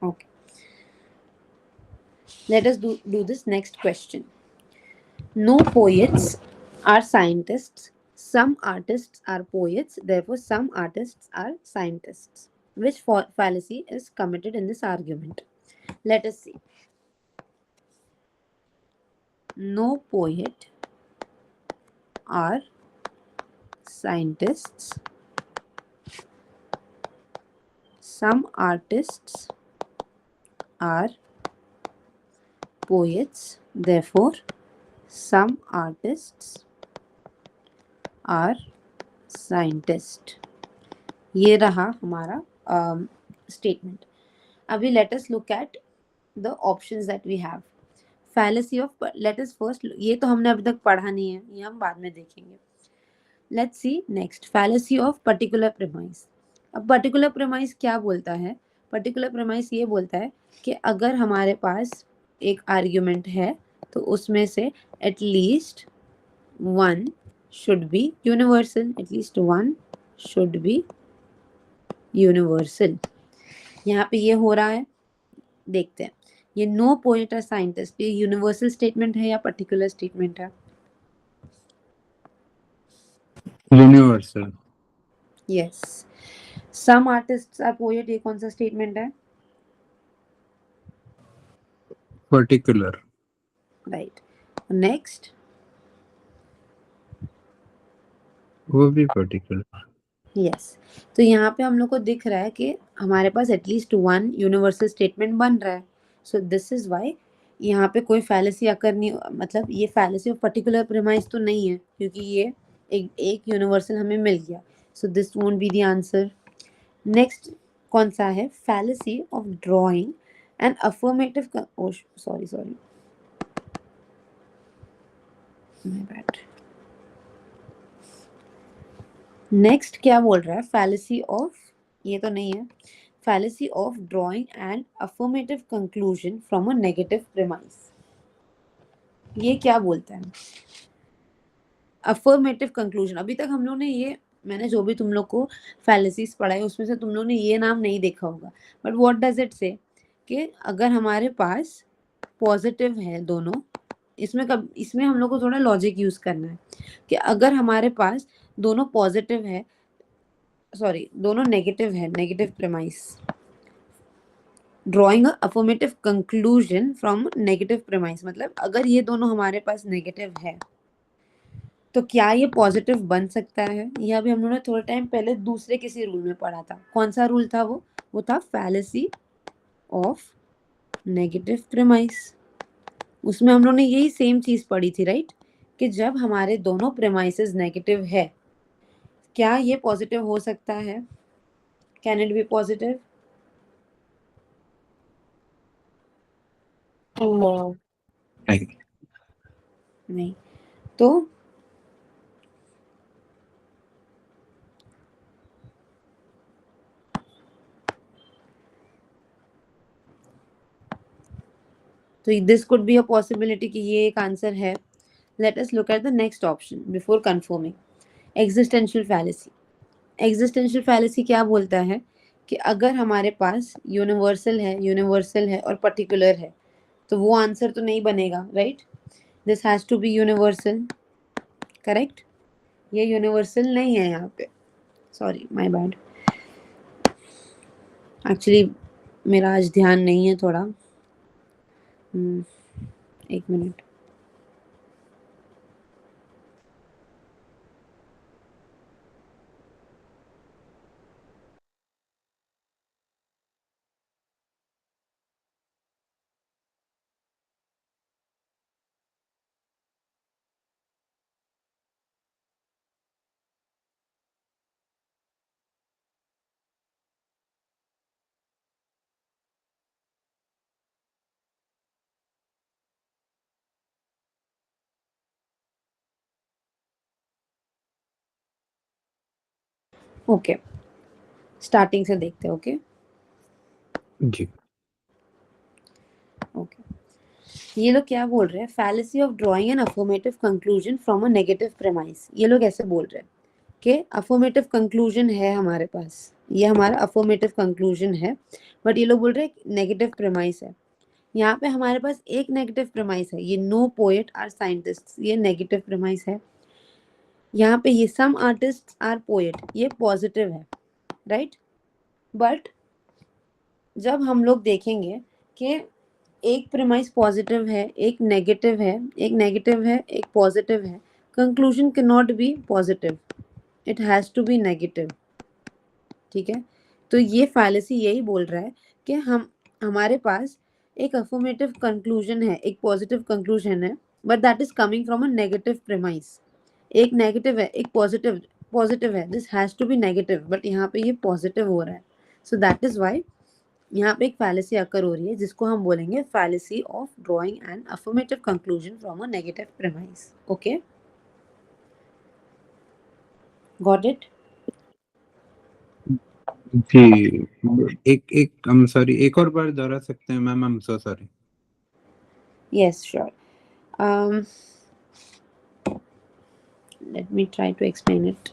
Okay. Let us do this next question. No poets are scientists. Some artists are poets. Therefore, some artists are scientists. Which fallacy is committed in this argument? Let us see. No poet are scientists. Some artists are poets. Therefore, some artists are scientist. ये रहा हमारा statement. अभी let us look at the options that we have. Fallacy of, let us first, ये तो हमने अभी तक पढ़ा नहीं है, ये हम बाद में देखेंगे. Let's see next. Fallacy of particular premise. अब particular premise क्या बोलता है? Particular premise ये बोलता है कि अगर हमारे पास एक argument है तो उसमें से at least one should be universal. At least one should be universal. यहाँ पे ये हो रहा है, देखते हैं. ये नो पोएट और साइंटिस्ट, ये यूनिवर्सल स्टेटमेंट है या पर्टिकुलर स्टेटमेंट है? Universal. Yes. Some artists are poet, ये कौन सा स्टेटमेंट है? पर्टिकुलर. राइट. नेक्स्ट, वो भी पर्टिकुलर. यस. तो यहाँ पे हम लोग को दिख रहा है कि हमारे पास एटलीस्ट वन यूनिवर्सल स्टेटमेंट बन रहा है. सो दिस इज वाई यहाँ पे कोई फैलेसी अकर नहीं, मतलब ये फैलेसी ऑफ पर्टिकुलर प्रेमाइस तो नहीं है, क्योंकि ये एक यूनिवर्सल हमें मिल गया. So this won't be the answer. Next कौन सा है? Fallacy of drawing and affirmative, sorry my bad. Next क्या बोल रहा है? फैलेसी ऑफ, ये तो नहीं है. Fallacy of drawing and affirmative conclusion from a negative premise. ये क्या बोलता है? Affirmative conclusion. अभी तक हम लोग ने ये, मैंने जो भी तुम लोग को फैलेसीज पढ़ाई उसमें से तुम लोग ने ये नाम नहीं देखा होगा, बट व्हाट डज इट से कि अगर हमारे पास पॉजिटिव है दोनों, इसमें हम लोग को थोड़ा लॉजिक यूज करना है कि अगर हमारे पास दोनों पॉजिटिव है, सॉरी दोनों नेगेटिव है, negative premise, drawing a affirmative conclusion from negative premise, मतलब अगर ये दोनों हमारे पास नेगेटिव है तो क्या ये पॉजिटिव बन सकता है? ये अभी हम लोगों ने थोड़ा टाइम पहले दूसरे किसी रूल में पढ़ा था. कौन सा रूल था वो था फैलेसी ऑफ नेगेटिव प्रेमाइस. उसमें हम लोग ने यही सेम चीज पढ़ी थी, राइट? कि जब हमारे दोनों प्रेमाइसेस नेगेटिव है, क्या ये पॉजिटिव हो सकता है? Can it be positive? No. नहीं. नहीं. तो this could be a possibility कि ये एक आंसर है. Let us look at the next option before confirming. Existential fallacy. Existential fallacy क्या बोलता है कि अगर हमारे पास यूनिवर्सल है और पर्टिकुलर है, तो वो आंसर तो नहीं बनेगा, right? This has to be universal, correct? ये यूनिवर्सल नहीं है यहाँ पे, सॉरी माय बैड. एक्चुअली मेरा आज ध्यान नहीं है थोड़ा. एक मिनट. ओके, स्टार्टिंग से देखते हैं. ओके जी. ओके, ये लोग क्या बोल रहे हैं? Fallacy of drawing an affirmative conclusion from a negative premise. ये लोग ऐसे बोल रहे हैं कि अफर्मेटिव कंक्लूजन है हमारे पास, ये हमारा अफर्मेटिव कंक्लूजन है, बट ये लोग बोल रहे हैं नेगेटिव प्रेमाइस है. यहाँ पे हमारे पास एक नेगेटिव प्रेमाइस है, ये नो पोएट आर साइंटिस्ट, ये नेगेटिव प्रेमाइस है. यहाँ पे ये सम आर्टिस्ट आर पोएट, ये पॉजिटिव है, राइट? बट जब हम लोग देखेंगे कि एक प्रेमाइस पॉजिटिव है, एक नेगेटिव है, एक नेगेटिव है, एक पॉजिटिव है, conclusion can not be positive, it has to be negative. ठीक है, तो ये फैलेसी यही बोल रहा है कि हमारे पास एक अफर्मेटिव कंक्लूजन है, एक पॉजिटिव कंक्लूजन है, but that is coming from a negative premise. एक नेगेटिव है, एक पॉजिटिव पॉजिटिव है, this has to be negative, but यहाँ पे ये पॉजिटिव हो रहा है. सो दैट इज वाई यहाँ पे एक फैलेसी अकर हो रही है, जिसको हम बोलेंगे fallacy of drawing an affirmative conclusion from a negative premise. Okay, got it? जी. एक सॉरी, एक और बार दोहरा सकते हैं ma'am? I am so sorry. Yes, sure. Let me try to explain it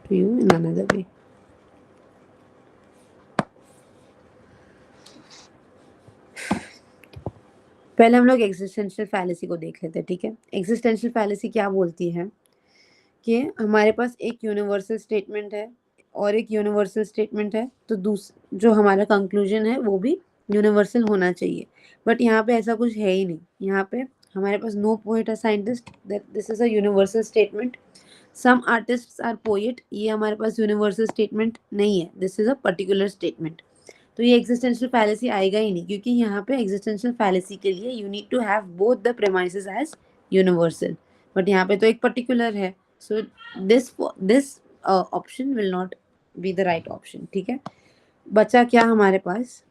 to you in another way. पहले हम लोग एग्जिस्टेंशियल फैलेसी को देख लेते हैं. ठीक है, एग्जिस्टेंशियल फैलेसी क्या बोलती है कि हमारे पास एक यूनिवर्सल स्टेटमेंट है और एक यूनिवर्सल स्टेटमेंट है, तो जो हमारा कंक्लूजन है वो भी यूनिवर्सल होना चाहिए. बट यहाँ पे ऐसा कुछ है ही नहीं. यहाँ पे हमारे पास no poet are scientist, this is a universal statement. Some artists are poet, ये हमारे पास यूनिवर्सल स्टेटमेंट नहीं है, this is a particular statement. तो ये एग्जिस्टेंशियल फैलेसी आएगा ही नहीं, क्योंकि यहाँ पे एग्जिस्टेंशियल फैलेसी के लिए you need to have both the premises as universal, but यहाँ पे तो एक पर्टिकुलर है. So this option will not be the right option. ठीक है, बचा क्या हमारे पास?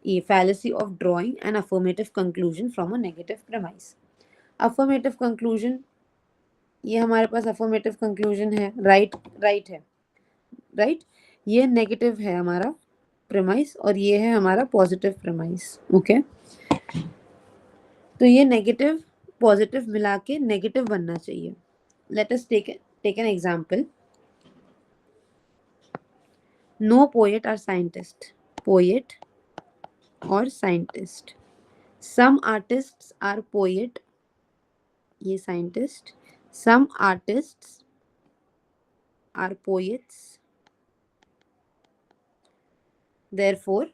ये fallacy of drawing an affirmative conclusion from a negative premise. Affirmative conclusion, ये हमारे पास अफर्मेटिव कंक्लूजन है, राइट है, राइट? ये नेगेटिव है हमारा प्रेमाइस और ये है हमारा पॉजिटिव प्रेमाइस. ओके, तो ये नेगेटिव पॉजिटिव मिला के नेगेटिव बनना चाहिए. Let us take an example. No poet are scientist, poet और scientist. Some artists are poet, ये scientist. Some artists are poets, therefore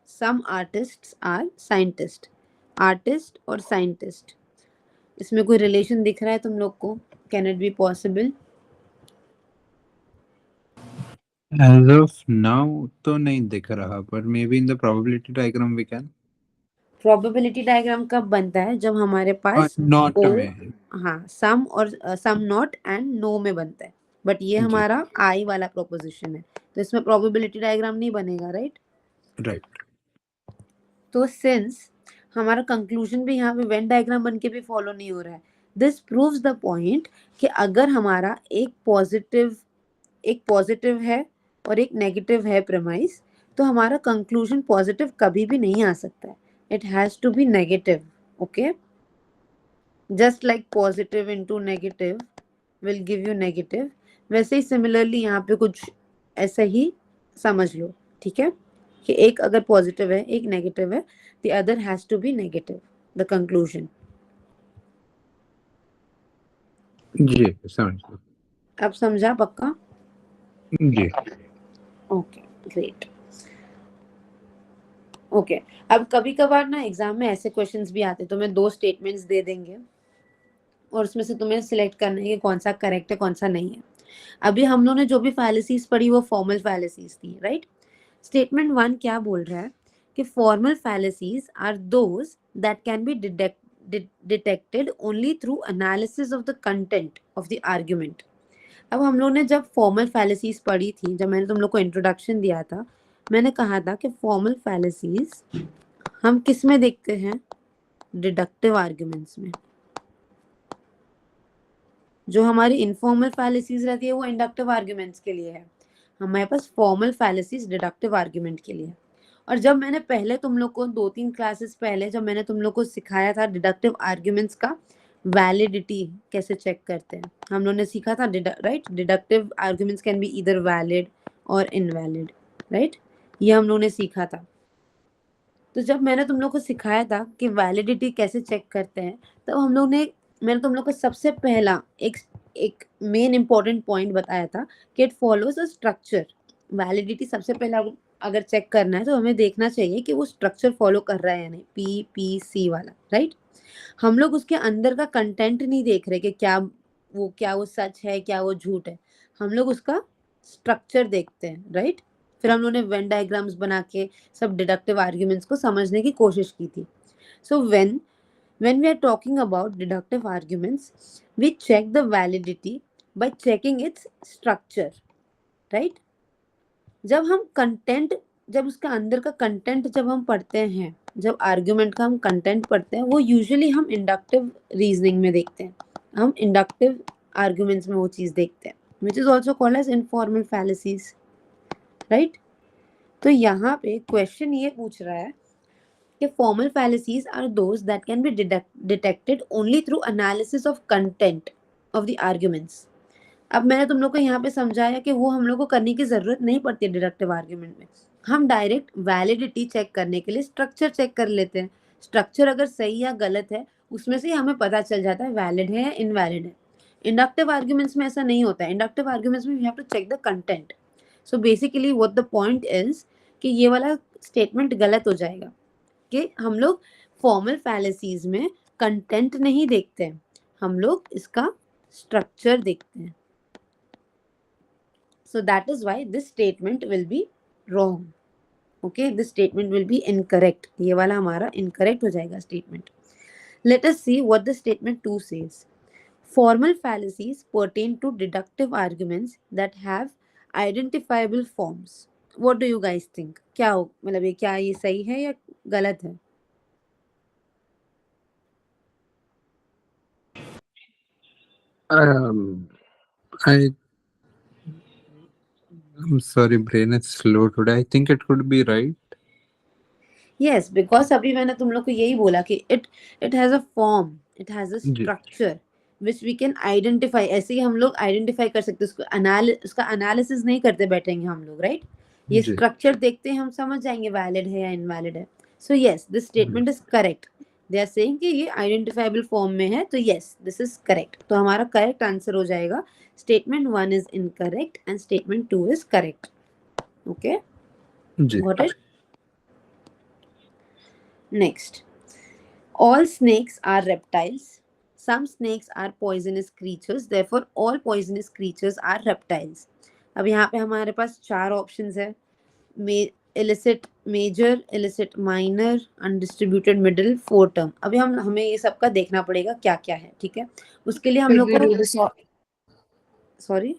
some artists are scientist. Artist और scientist, इसमें कोई रिलेशन दिख रहा है तुम लोग को? Can it be possible? As of now तो नहीं दिख रहा, पर maybe in the probability diagram we can. Probability diagram कब बनता है? जब हमारे पास नॉट ओ, में. हाँ, सम और सम नॉट एंड नो में बनता है. बट ये जी. हमारा आई वाला प्रोपोजिशन है, तो इसमें प्रोबेबिलिटी डायग्राम नहीं बनेगा, राइट? राइट. तो सिंस हमारा कंक्लूजन भी यहाँ पे वेन डायग्राम बन के भी फॉलो नहीं हो रहा है, दिस प्रूव्स द पॉइंट कि अगर हमारा एक पॉजिटिव है और एक नेगेटिव है प्रेमाइस, तो हमारा कंक्लूजन पॉजिटिव कभी भी नहीं आ सकता है. It has to be negative. Okay, just like positive into negative will give you negative, वैसे ही सिमिलरली यहाँ पे कुछ ऐसा ही समझ लो. ठीक है, कि एक अगर पॉजिटिव है एक नेगेटिव है, the other has to be negative, the conclusion. जी समझ लो. अब समझा पक्का? जी. Okay, great. ओके, अब कभी कभार ना एग्जाम में ऐसे क्वेश्चंस भी आते, तो मैं 2 स्टेटमेंट्स दे देंगे और उसमें से तुम्हें सिलेक्ट करना है कि कौन सा करेक्ट है कौन सा नहीं है. अभी हम लोगों ने जो भी फैलेसीज पढ़ी वो फॉर्मल फैलेसीज थी, राइट? स्टेटमेंट 1 क्या बोल रहा है कि formal fallacies are those that can be detected only through analysis of the content of the argument. अब हम लोग ने जब फॉर्मल फैलेसीज पढ़ी थी, जब मैंने तुम लोग को इंट्रोडक्शन दिया था, मैंने कहा था कि फॉर्मल फैलेसीज हम किस में देखते हैं? डिडक्टिव आर्ग्यूमेंट्स में. जो हमारी इनफॉर्मल फैलेसीज रहती है वो इंडक्टिव आर्ग्यूमेंट्स के लिए है. हमारे पास फॉर्मल फैलेसीज डिडक्टिव आर्ग्यूमेंट के लिए. और जब मैंने पहले तुम लोग को 2-3 क्लासेस पहले जब मैंने तुम लोग को सिखाया था डिडक्टिव आर्ग्यूमेंट्स का वैलिडिटी कैसे चेक करते हैं, हम लोग ने सीखा था, right? Deductive arguments can be either valid और इनवैलिड, राइट? ये हम लोग ने सीखा था. तो जब मैंने तुम लोग को सिखाया था कि वैलिडिटी कैसे चेक करते हैं, तब हम लोग ने मैंने तुम लोग को सबसे पहला एक मेन इंपॉर्टेंट पॉइंट बताया था कि it follows a structure. Validity सबसे पहला अगर चेक करना है तो हमें देखना चाहिए कि वो स्ट्रक्चर फॉलो कर रहा है या नहीं, PPC वाला, राइट? हम लोग उसके अंदर का कंटेंट नहीं देख रहे कि क्या वो सच है, क्या वो झूठ है. हम लोग उसका स्ट्रक्चर देखते हैं, राइट? फिर हम लोगों ने वेन डायग्राम्स बना के सब डिडक्टिव आर्ग्यूमेंट्स को समझने की कोशिश की थी. सो when we are talking about deductive arguments, we check the validity by checking its structure, right? जब उसका अंदर का कंटेंट जब हम पढ़ते हैं, जब आर्ग्यूमेंट का हम कंटेंट पढ़ते हैं, वो यूजुअली हम इंडक्टिव रीजनिंग में देखते हैं, हम इंडक्टिव आर्ग्यूमेंट्स में वो चीज देखते हैं, which is also called as informal fallacies, right? तो यहाँ पे क्वेश्चन ये पूछ रहा है कि formal fallacies are those that can be detected only through analysis of content of the arguments. अब मैंने तुम लोग को यहाँ पे समझाया कि वो हम लोग को करने की जरूरत नहीं पड़ती है डिडक्टिव आर्ग्यूमेंट में. हम डायरेक्ट वैलिडिटी चेक करने के लिए स्ट्रक्चर चेक कर लेते हैं. स्ट्रक्चर अगर सही या गलत है उसमें से हमें पता चल जाता है वैलिड है या इनवैलिड है. इंडक्टिव आर्ग्यूमेंट्स में ऐसा नहीं होता है. इंडक्टिव आर्ग्यूमेंट्स में we have to check the content. So basically what the point is कि ये वाला स्टेटमेंट गलत हो जाएगा कि हम लोग फॉर्मल फैलेसीज में कंटेंट नहीं देखते हैं, हम लोग इसका स्ट्रक्चर देखते हैं. सो that is why this statement will be wrong. Okay, this statement will be incorrect. ये वाला हमारा इनकरेक्ट हो जाएगा statement. Late us see what the statement 2 says. Formal fallacies pertain to deductive arguments that have identifiable forms. What do you guys think? क्या हो मतलब ये क्या ये सही है या गलत है? I I'm sorry, brain is slow today. I think it could be right. Yes, because अभी मैंने तुम लोग को यही बोला कि it has a form, it has a ji. structure which we can identify. ऐसे ही हम लोग आइडेंटिफाई कर सकते हैं उसका एनालिसिस नहीं करते बैठेंगे हम लोग, राइट? ये जी. स्ट्रक्चर देखते हैं हम समझ जाएंगे वैलिड है या इनवैलिड है. So yes, this statement is correct. They are saying कि ये आइडेंटिफाइबल फॉर्म में है, तो यस दिस इज करेक्ट. तो हमारा करेक्ट आंसर हो जाएगा statement 1 is incorrect and statement 2 is correct. Okay, जी. Got it? Next, all snakes are reptiles. Some snakes are poisonous creatures. Therefore, all poisonous creatures are reptiles. अब यहाँ पे हमारे पास 4 options है. illicit major, illicit minor, undistributed middle, 4 term. अभी हमें ये सबका देखना पड़ेगा क्या क्या है. ठीक है, उसके लिए हम Should लोग we do को this? Sorry,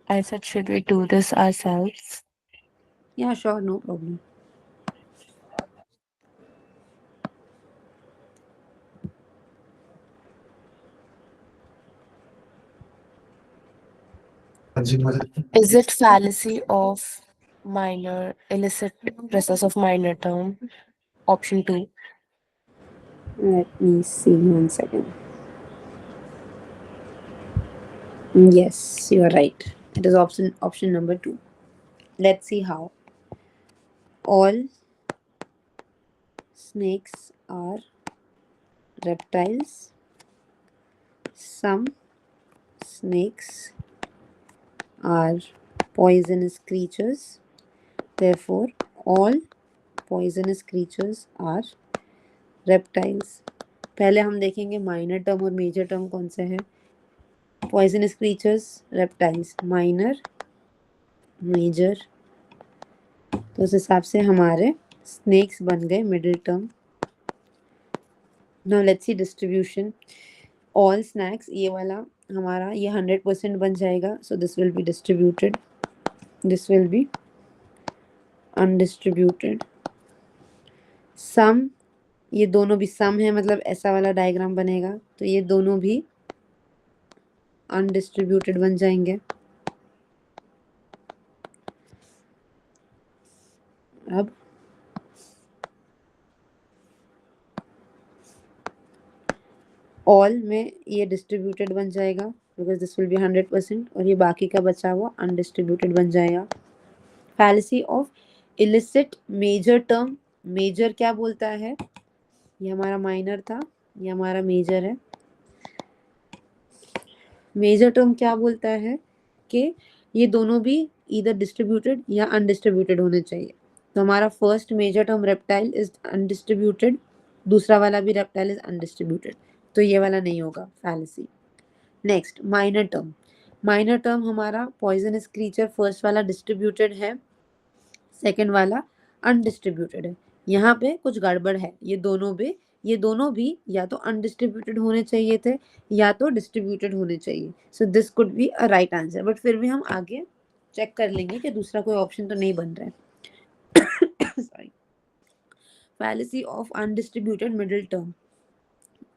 I said, should we do this ourselves? या sure, no problem. Is it fallacy of minor illicit process of minor term? Option 2. Let me see 1 second. Yes, you are right. It is option number 2. Let's see how. All snakes are reptiles. Some snakes are poisonous creatures. Therefore, all poisonous creatures are reptiles. पहले हम देखेंगे minor term और major term कौन से हैं. Poisonous creatures, reptiles, minor, major. तो उस हिसाब से हमारे स्नेक्स बन गए middle term. Now let's see distribution. All snakes, ये वाला हमारा ये 100% बन जाएगा. So this will be distributed, this will be undistributed. Some, ये दोनों भी सम है, मतलब ऐसा वाला डायग्राम बनेगा. तो ये दोनों भी अनडिस्ट्रीब्यूटेड बन जाएंगे. अब ऑल में ये डिस्ट्रीब्यूटेड बन जाएगा बिकॉज दिस विल बी 100%, और ये बाकी का बचा हुआ अनडिस्ट्रीब्यूटेड बन जाएगा. Fallacy of illicit major term. Major क्या बोलता है? ये हमारा माइनर था, ये हमारा मेजर है. मेजर टर्म क्या बोलता है कि ये दोनों भी इधर डिस्ट्रीब्यूटेड या अनडिस्ट्रीब्यूटेड होने चाहिए. तो हमारा first major term reptile is undistributed, दूसरा वाला भी रेप्टाइल इज अनडिस्ट्रीब्यूटेड. तो ये वाला नहीं होगा fallacy. Next minor term. Minor term हमारा पॉइजनस क्रीचर, फर्स्ट वाला डिस्ट्रीब्यूटेड है, सेकंड वाला अनडिस्ट्रीब्यूटेड है. यहाँ पे कुछ गड़बड़ है. ये दोनों भी या तो अनडिस्ट्रीब्यूटेड होने चाहिए थे या तो डिस्ट्रीब्यूटेड होने चाहिए. So this could be a right answer. But फिर भी हम आगे चेक कर लेंगे कि दूसरा कोई ऑप्शन तो नहीं बन रहा है. Sorry. Fallacy of undistributed middle term.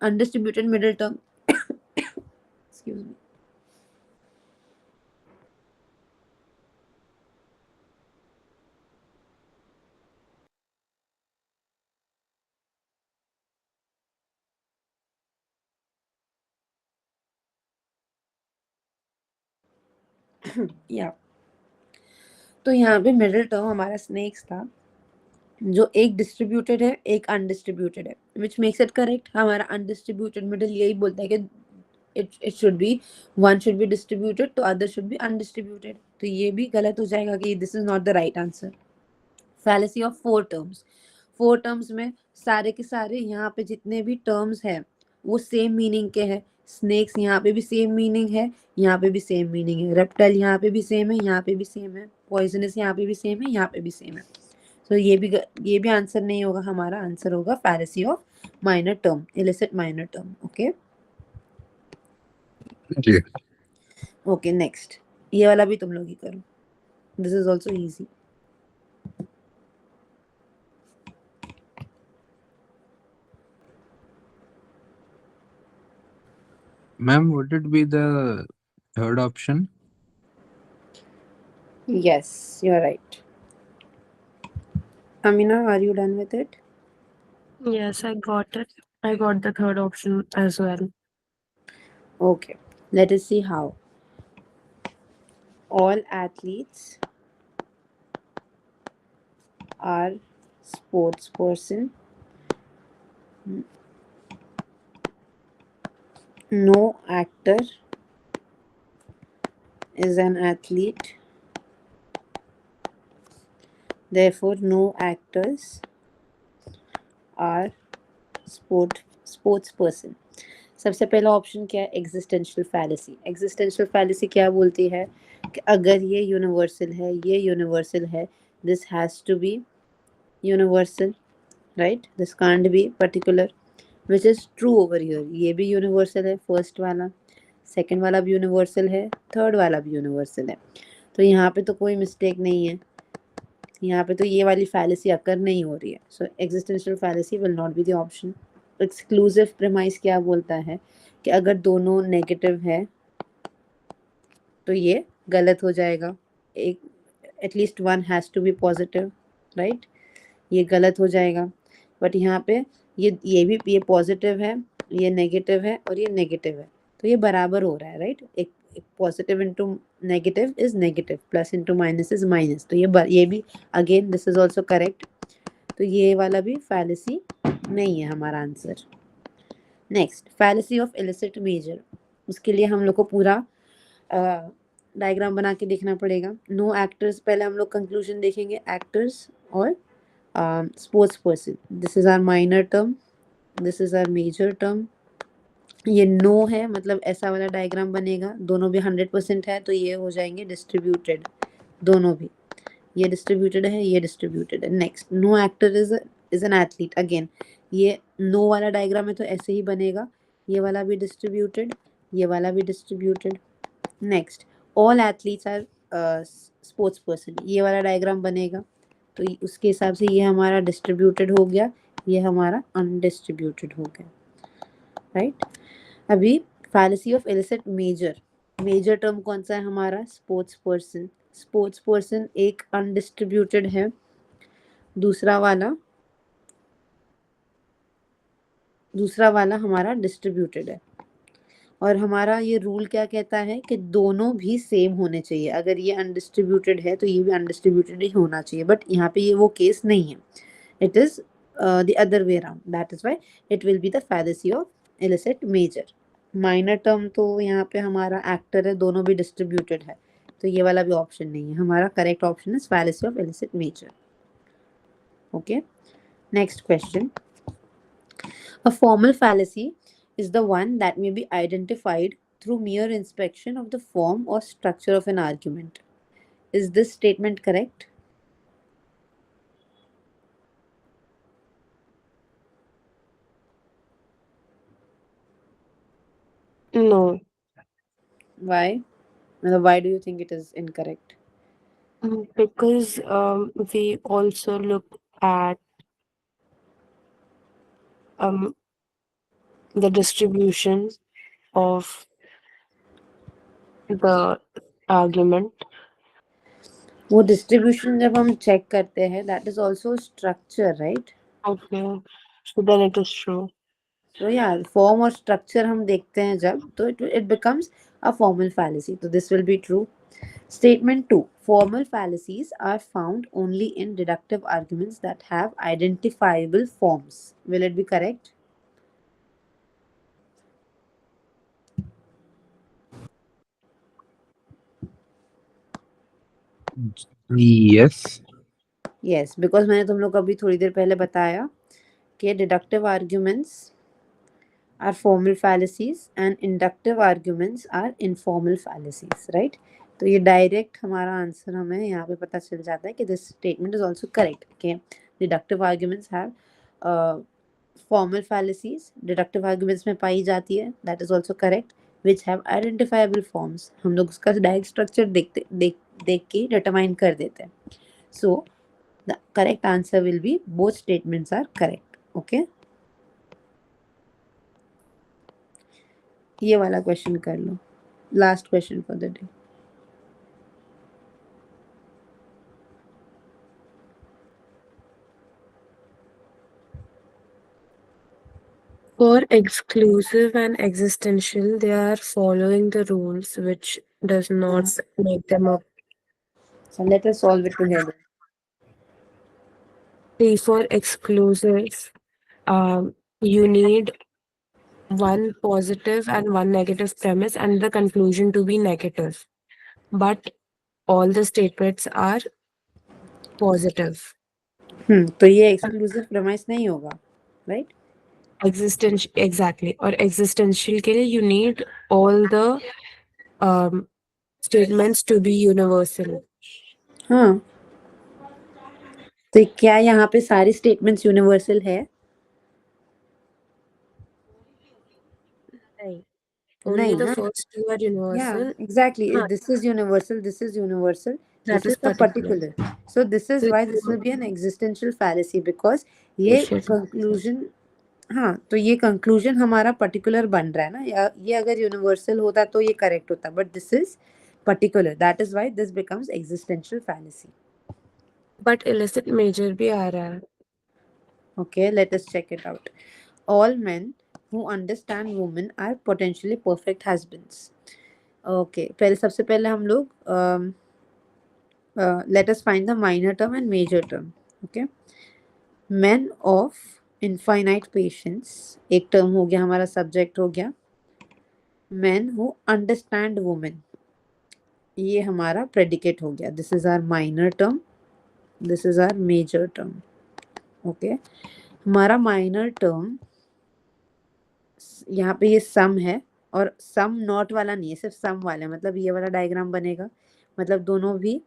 Undistributed middle term excuse me. या तो यहाँ पे मिडिल टर्म हमारा स्नेक्स था, जो एक डिस्ट्रीब्यूटेड है एक अनडिस्ट्रीब्यूटेड है, विच मेक्स इट करेक्ट. हमारा अनडिस्ट्रीब्यूटेड मिडिल यही बोलता है कि it should be, one should be distributed तो other should be undistributed. तो ये भी गलत हो जाएगा कि this is not the right answer. fallacy of four terms. Four terms में सारे के सारे यहाँ पे जितने भी टर्म्स है वो सेम मीनिंग के हैं. स्नेक्स यहाँ पे भी सेम मीनिंग है, यहाँ पे भी सेम मीनिंग है. रेप्टाइल यहाँ पे भी सेम है, यहाँ पे भी सेम है. पॉइजनस यहाँ पे भी सेम है, यहाँ पे भी सेम है. तो ये भी आंसर नहीं होगा. हमारा आंसर होगा fallacy of minor term, illicit minor term. Okay जी. Okay next. ये वाला भी तुम लोग ही करो. This is also easy. Ma'am, would it be the third option? Yes, you're right. Amina, are you done with it? Yes, I got it. I got the third option as well. Okay, let us see how. All athletes are sports person. No actor is an athlete. Therefore, no actors are sports person. सबसे पहला option क्या है? Existential fallacy. Existential fallacy क्या बोलती है कि अगर ये यूनिवर्सल है, ये यूनिवर्सल है, this has to be universal, right? This can't be particular, which is true over here. ये भी यूनिवर्सल है फर्स्ट वाला, सेकंड वाला भी यूनिवर्सल है, थर्ड वाला भी यूनिवर्सल है. तो यहाँ पे तो कोई मिस्टेक नहीं है. यहाँ पे तो ये वाली फैलेसी अकर नहीं हो रही है. So existential fallacy will not be the option. Exclusive premise क्या बोलता है कि अगर दोनों नेगेटिव है तो ये गलत हो जाएगा, एक at least one has to be positive, right? ये गलत हो जाएगा, बट यहाँ पे ये भी ये पॉजिटिव है, ये नेगेटिव है और ये नेगेटिव है, तो ये बराबर हो रहा है, राइट? एक positive into negative is negative, plus into minus is minus, तो ये भी again this is also correct, तो ये वाला भी फैलेसी नहीं है हमारा आंसर। Next, fallacy of illicit major, उसके लिए हम लोग को पूरा डायग्राम बना के देखना पड़ेगा। नो एक्टर्स, पहले हम लोग कंक्लूजन देखेंगे, एक्टर्स और sports person, this is our minor term, this is our major term. ये नो है, मतलब ऐसा वाला डायग्राम बनेगा, दोनों भी 100% है, तो ये हो जाएंगे डिस्ट्रीब्यूटेड, दोनों भी, ये डिस्ट्रीब्यूटेड है, ये डिस्ट्रीब्यूटेड है। Next, no actor is an athlete, again ये नो वाला डायग्राम है तो ऐसे ही बनेगा, ये वाला भी डिस्ट्रीब्यूटेड, ये वाला भी distributed. Next, all athletes are sports person, ये वाला डायग्राम बनेगा, तो उसके हिसाब से ये हमारा डिस्ट्रीब्यूटेड हो गया, ये हमारा अनडिस्ट्रीब्यूटेड हो गया, राइट? अभी fallacy of illicit major, major term कौन सा है हमारा? स्पोर्ट्स पर्सन, स्पोर्ट्स पर्सन एक अनडिस्ट्रीब्यूटेड है, दूसरा वाला हमारा डिस्ट्रीब्यूटेड है, और हमारा ये रूल क्या कहता है कि दोनों भी सेम होने चाहिए, अगर ये अनडिस्ट्रीब्यूटेड है तो ये भी अनडिस्ट्रीब्यूटेड ही होना चाहिए, बट यहाँ पे ये वो केस नहीं है, it is the other way around, that is why it will be the fallacy of illicit major. Minor term तो यहाँ पे हमारा एक्टर है, दोनों भी डिस्ट्रीब्यूटेड है, तो ये वाला भी ऑप्शन नहीं है, हमारा correct option is fallacy of illicit major. Okay, next question, a formal fallacy is the one that may be identified through mere inspection of the form or structure of an argument. Is this statement correct? No, Why? Why do you think it is incorrect? because we also look at um the distribution of the argument. वो distribution जब हम check करते हैं, that is also structure, right? Okay, so then it is true. तो यार form और structure हम देखते हैं जब, तो it becomes a formal fallacy, तो this will be true. Statement 2. Formal fallacies are found only in deductive arguments that have identifiable forms. Will it be correct? Yes. Yes, because मैंने तुम लोग को अभी थोड़ी देर पहले बताया कि deductive arguments are formal fallacies and inductive arguments are informal fallacies, right? तो ये डायरेक्ट हमारा आंसर हमें यहाँ पे पता चल जाता है कि this statement is also correct, कि deductive arguments have formal fallacies, deductive arguments में पाई जाती है, that is also correct, which have identifiable forms, हम लोग उसका डायरेक्ट स्ट्रक्चर देख के डिटरमाइन कर देते हैं। So the correct answer will be both statements are correct. Okay, ये वाला क्वेश्चन कर लो, last question for the day. For exclusive and existential, they are following the rules, which does not make them up. So let us solve it together. See, for exclusive, you need one positive and one negative premise and the conclusion to be negative. But all the statements are positive. तो ये exclusive premise नहीं होगा, right? Existential, exactly. और existential के लिए you need all the statements to be universal. हाँ, तो क्या यहाँ पे सारी स्टेटमेंट्स यूनिवर्सल है? नहीं, only नहीं the ना? first two are universal. Yeah, exactly. हाँ, This is universal, this is universal, that this is is a particular. particular. So this is So why this will be an existential fallacy, because ये conclusion, हाँ, तो ये conclusion हमारा particular बन रहा है ना, या ये अगर universal होता तो ये correct होता, but this is particular. That is why this becomes existential fallacy. But illicit major भी आ रहा है. Okay, let us check it out. All men who understand women are potentially perfect husbands. Okay, पहले सबसे पहले हम लोग let us find the minor term and major term. Okay, men of infinite patience एक term हो गया, हमारा subject हो गया. Men who understand women, ये हमारा predicate हो गया. This is our minor term, this is our major term. Okay, हमारा minor term यहाँ पे ये सम है, और सम नॉट वाला नहीं है, सिर्फ सम वाला है. मतलब ये वाला डायग्राम बनेगा, मतलब दोनों भी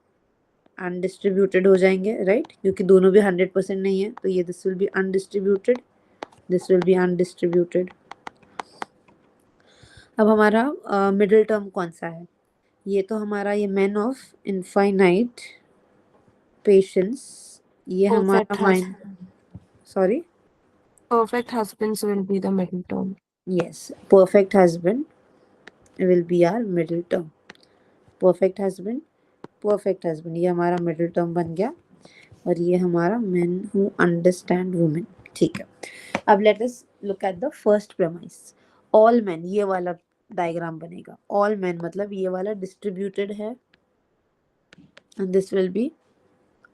अनडिस्ट्रीब्यूटेड हो जाएंगे, राइट, क्योंकि दोनों भी 100% नहीं है, तो ये this will be undistributed, this will be undistributed. अब हमारा मिडिल टर्म कौन सा है? ये तो हमारा ये मैन ऑफ इनफाइनाइट पेशेंस, ये Perfect हमारा mind, sorry, Perfect husbands will be the middle term. Yes, perfect husband will be our middle term. Perfect husband, perfect husband, ये हमारा मिडिल टर्म बन गया, और ये हमारा मेन हु अंडरस्टैंड वुमेन. ठीक है, अब let us look at the first premise. All main, ये वाला डायग्राम बनेगा. ऑल मेन मतलब ये वाला डिस्ट्रीब्यूटेड है, and this will be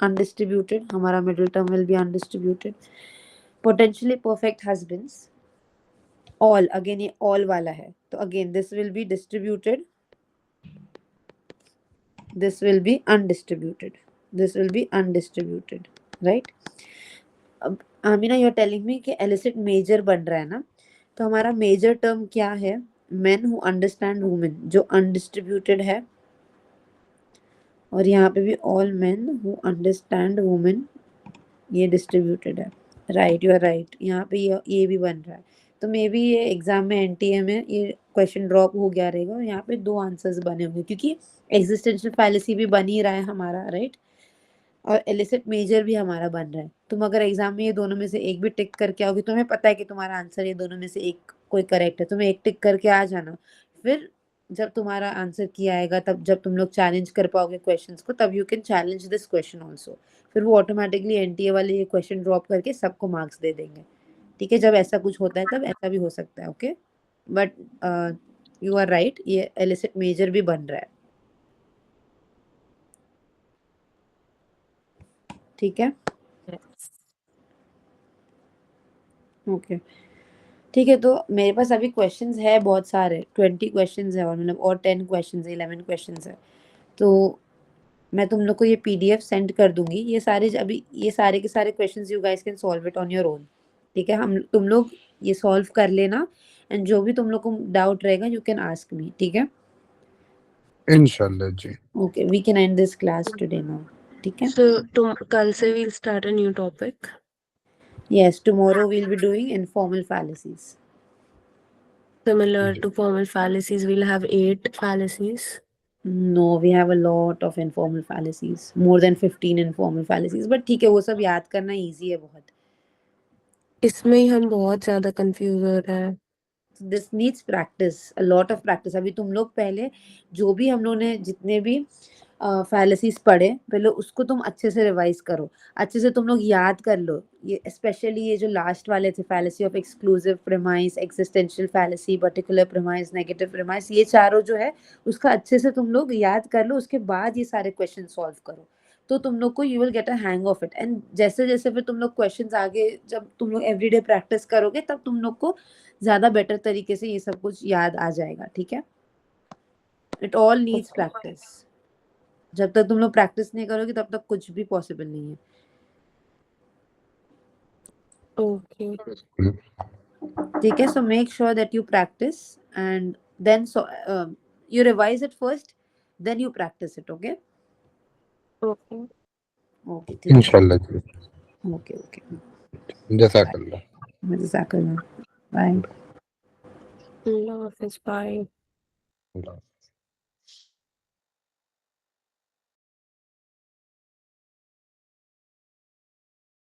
undistributed. हमारा middle term will be undistributed. Potentially perfect husbands, all, again ये ऑल वाला है, तो again this will be distributed, this will be undistributed, this will be undistributed, right. अब Amina, you are telling me कि illicit major बन रहा है ना, तो हमारा मेजर टर्म क्या है? मेन हु अंडरस्टैंड वुमेन, जो अनडिस्ट्रीब्यूटेड है, और यहाँ पे भी all men who understand women, ये डिस्ट्रीब्यूटेड है, राइट, यू आर राइट. यहाँ पे ये भी बन रहा है, तो मे बी ये एग्जाम में एनटीए में ये क्वेश्चन ड्रॉप हो गया रहेगा, और यहाँ पे 2 आंसर्स बने होंगे, क्योंकि एग्जिस्टेंशियल फैलेसी भी बन ही रहा है हमारा, राइट, और एलिसिट मेजर भी हमारा बन रहा है. तुम अगर एग्जाम में ये दोनों में से एक भी टिक करके आओगे, तुम्हें पता है कि तुम्हारा आंसर ये दोनों में से एक कोई करेक्ट है, तुम्हें एक टिक करके आ जाना. फिर जब तुम्हारा आंसर किया आएगा, तब जब तुम लोग चैलेंज कर पाओगे क्वेश्चंस को, तब you can challenge this question also. फिर वो ऑटोमेटिकली एनटीए वाले ये क्वेश्चन ड्रॉप करके सबको मार्क्स दे देंगे. ठीक है, जब ऐसा कुछ होता है तब ऐसा भी हो सकता है. Okay, but you are right, ये एलिसिट मेजर भी बन रहा है. ठीक है, Yes. ओके, ठीक है. तो मेरे पास अभी क्वेश्चंस है बहुत सारे, 20 क्वेश्चंस है, और मतलब और 10 क्वेश्चंस है, 11 क्वेश्चंस है. तो मैं तुम लोग को ये पीडीएफ सेंड कर दूंगी. ये सारे अभी ये सारे के सारे questions you guys can solve it on your own. ठीक है, हम तुम लोग ये सॉल्व कर लेना, एंड जो भी तुम लोग को डाउट रहेगा यू कैन आस्क मी. ठीक है, इंशाल्लाह जी. Okay, we can end this class today now. ठीक है, So कल से we'll start a new topic. Yes, tomorrow we will be doing informal fallacies. Similar to formal fallacies, we'll have 8 fallacies. No, we have a lot of informal fallacies, more than 15 informal fallacies. But ठीक है, वो सब याद करना easy है बहुत. इसमें ही हम बहुत ज्यादा कंफ्यूज हो रहे हैं. This needs practice, a lot of practice. अभी तुम लोग पहले जो भी हम लोग ने जितने भी फैलेसीज पढ़े, पहले उसको तुम अच्छे से रिवाइज करो, अच्छे से तुम लोग याद कर लो. ये स्पेशली ये जो लास्ट वाले थे, fallacy of exclusive premise, existential fallacy, particular premise, negative premise, ये चारों जो है उसका अच्छे से तुम लोग याद कर लो. उसके बाद ये सारे क्वेश्चन सॉल्व करो, तो तुम लोग को you will get a hang of it. And जैसे जैसे फिर तुम लोग क्वेश्चंस आगे जब तुम लोग एवरीडे प्रैक्टिस करोगे, तब तुम लोग को ज्यादा बेटर तरीके से ये सब कुछ याद आ जाएगा. ठीक है, इट ऑल नीड्स प्रैक्टिस. जब तक तुम लोग प्रैक्टिस नहीं करोगे तब तक कुछ भी पॉसिबल नहीं है. Okay. ठीक है, so make sure that you practise, and then you revise it first, then you practise it. Okay, Okay. Okay, ठीक है, इंशाल्लाह जी. ओके, ओके, जज़ाकल्लाह. जज़ाकल्लाह, बाय. Allah Hafiz. Bye. अल्लाह.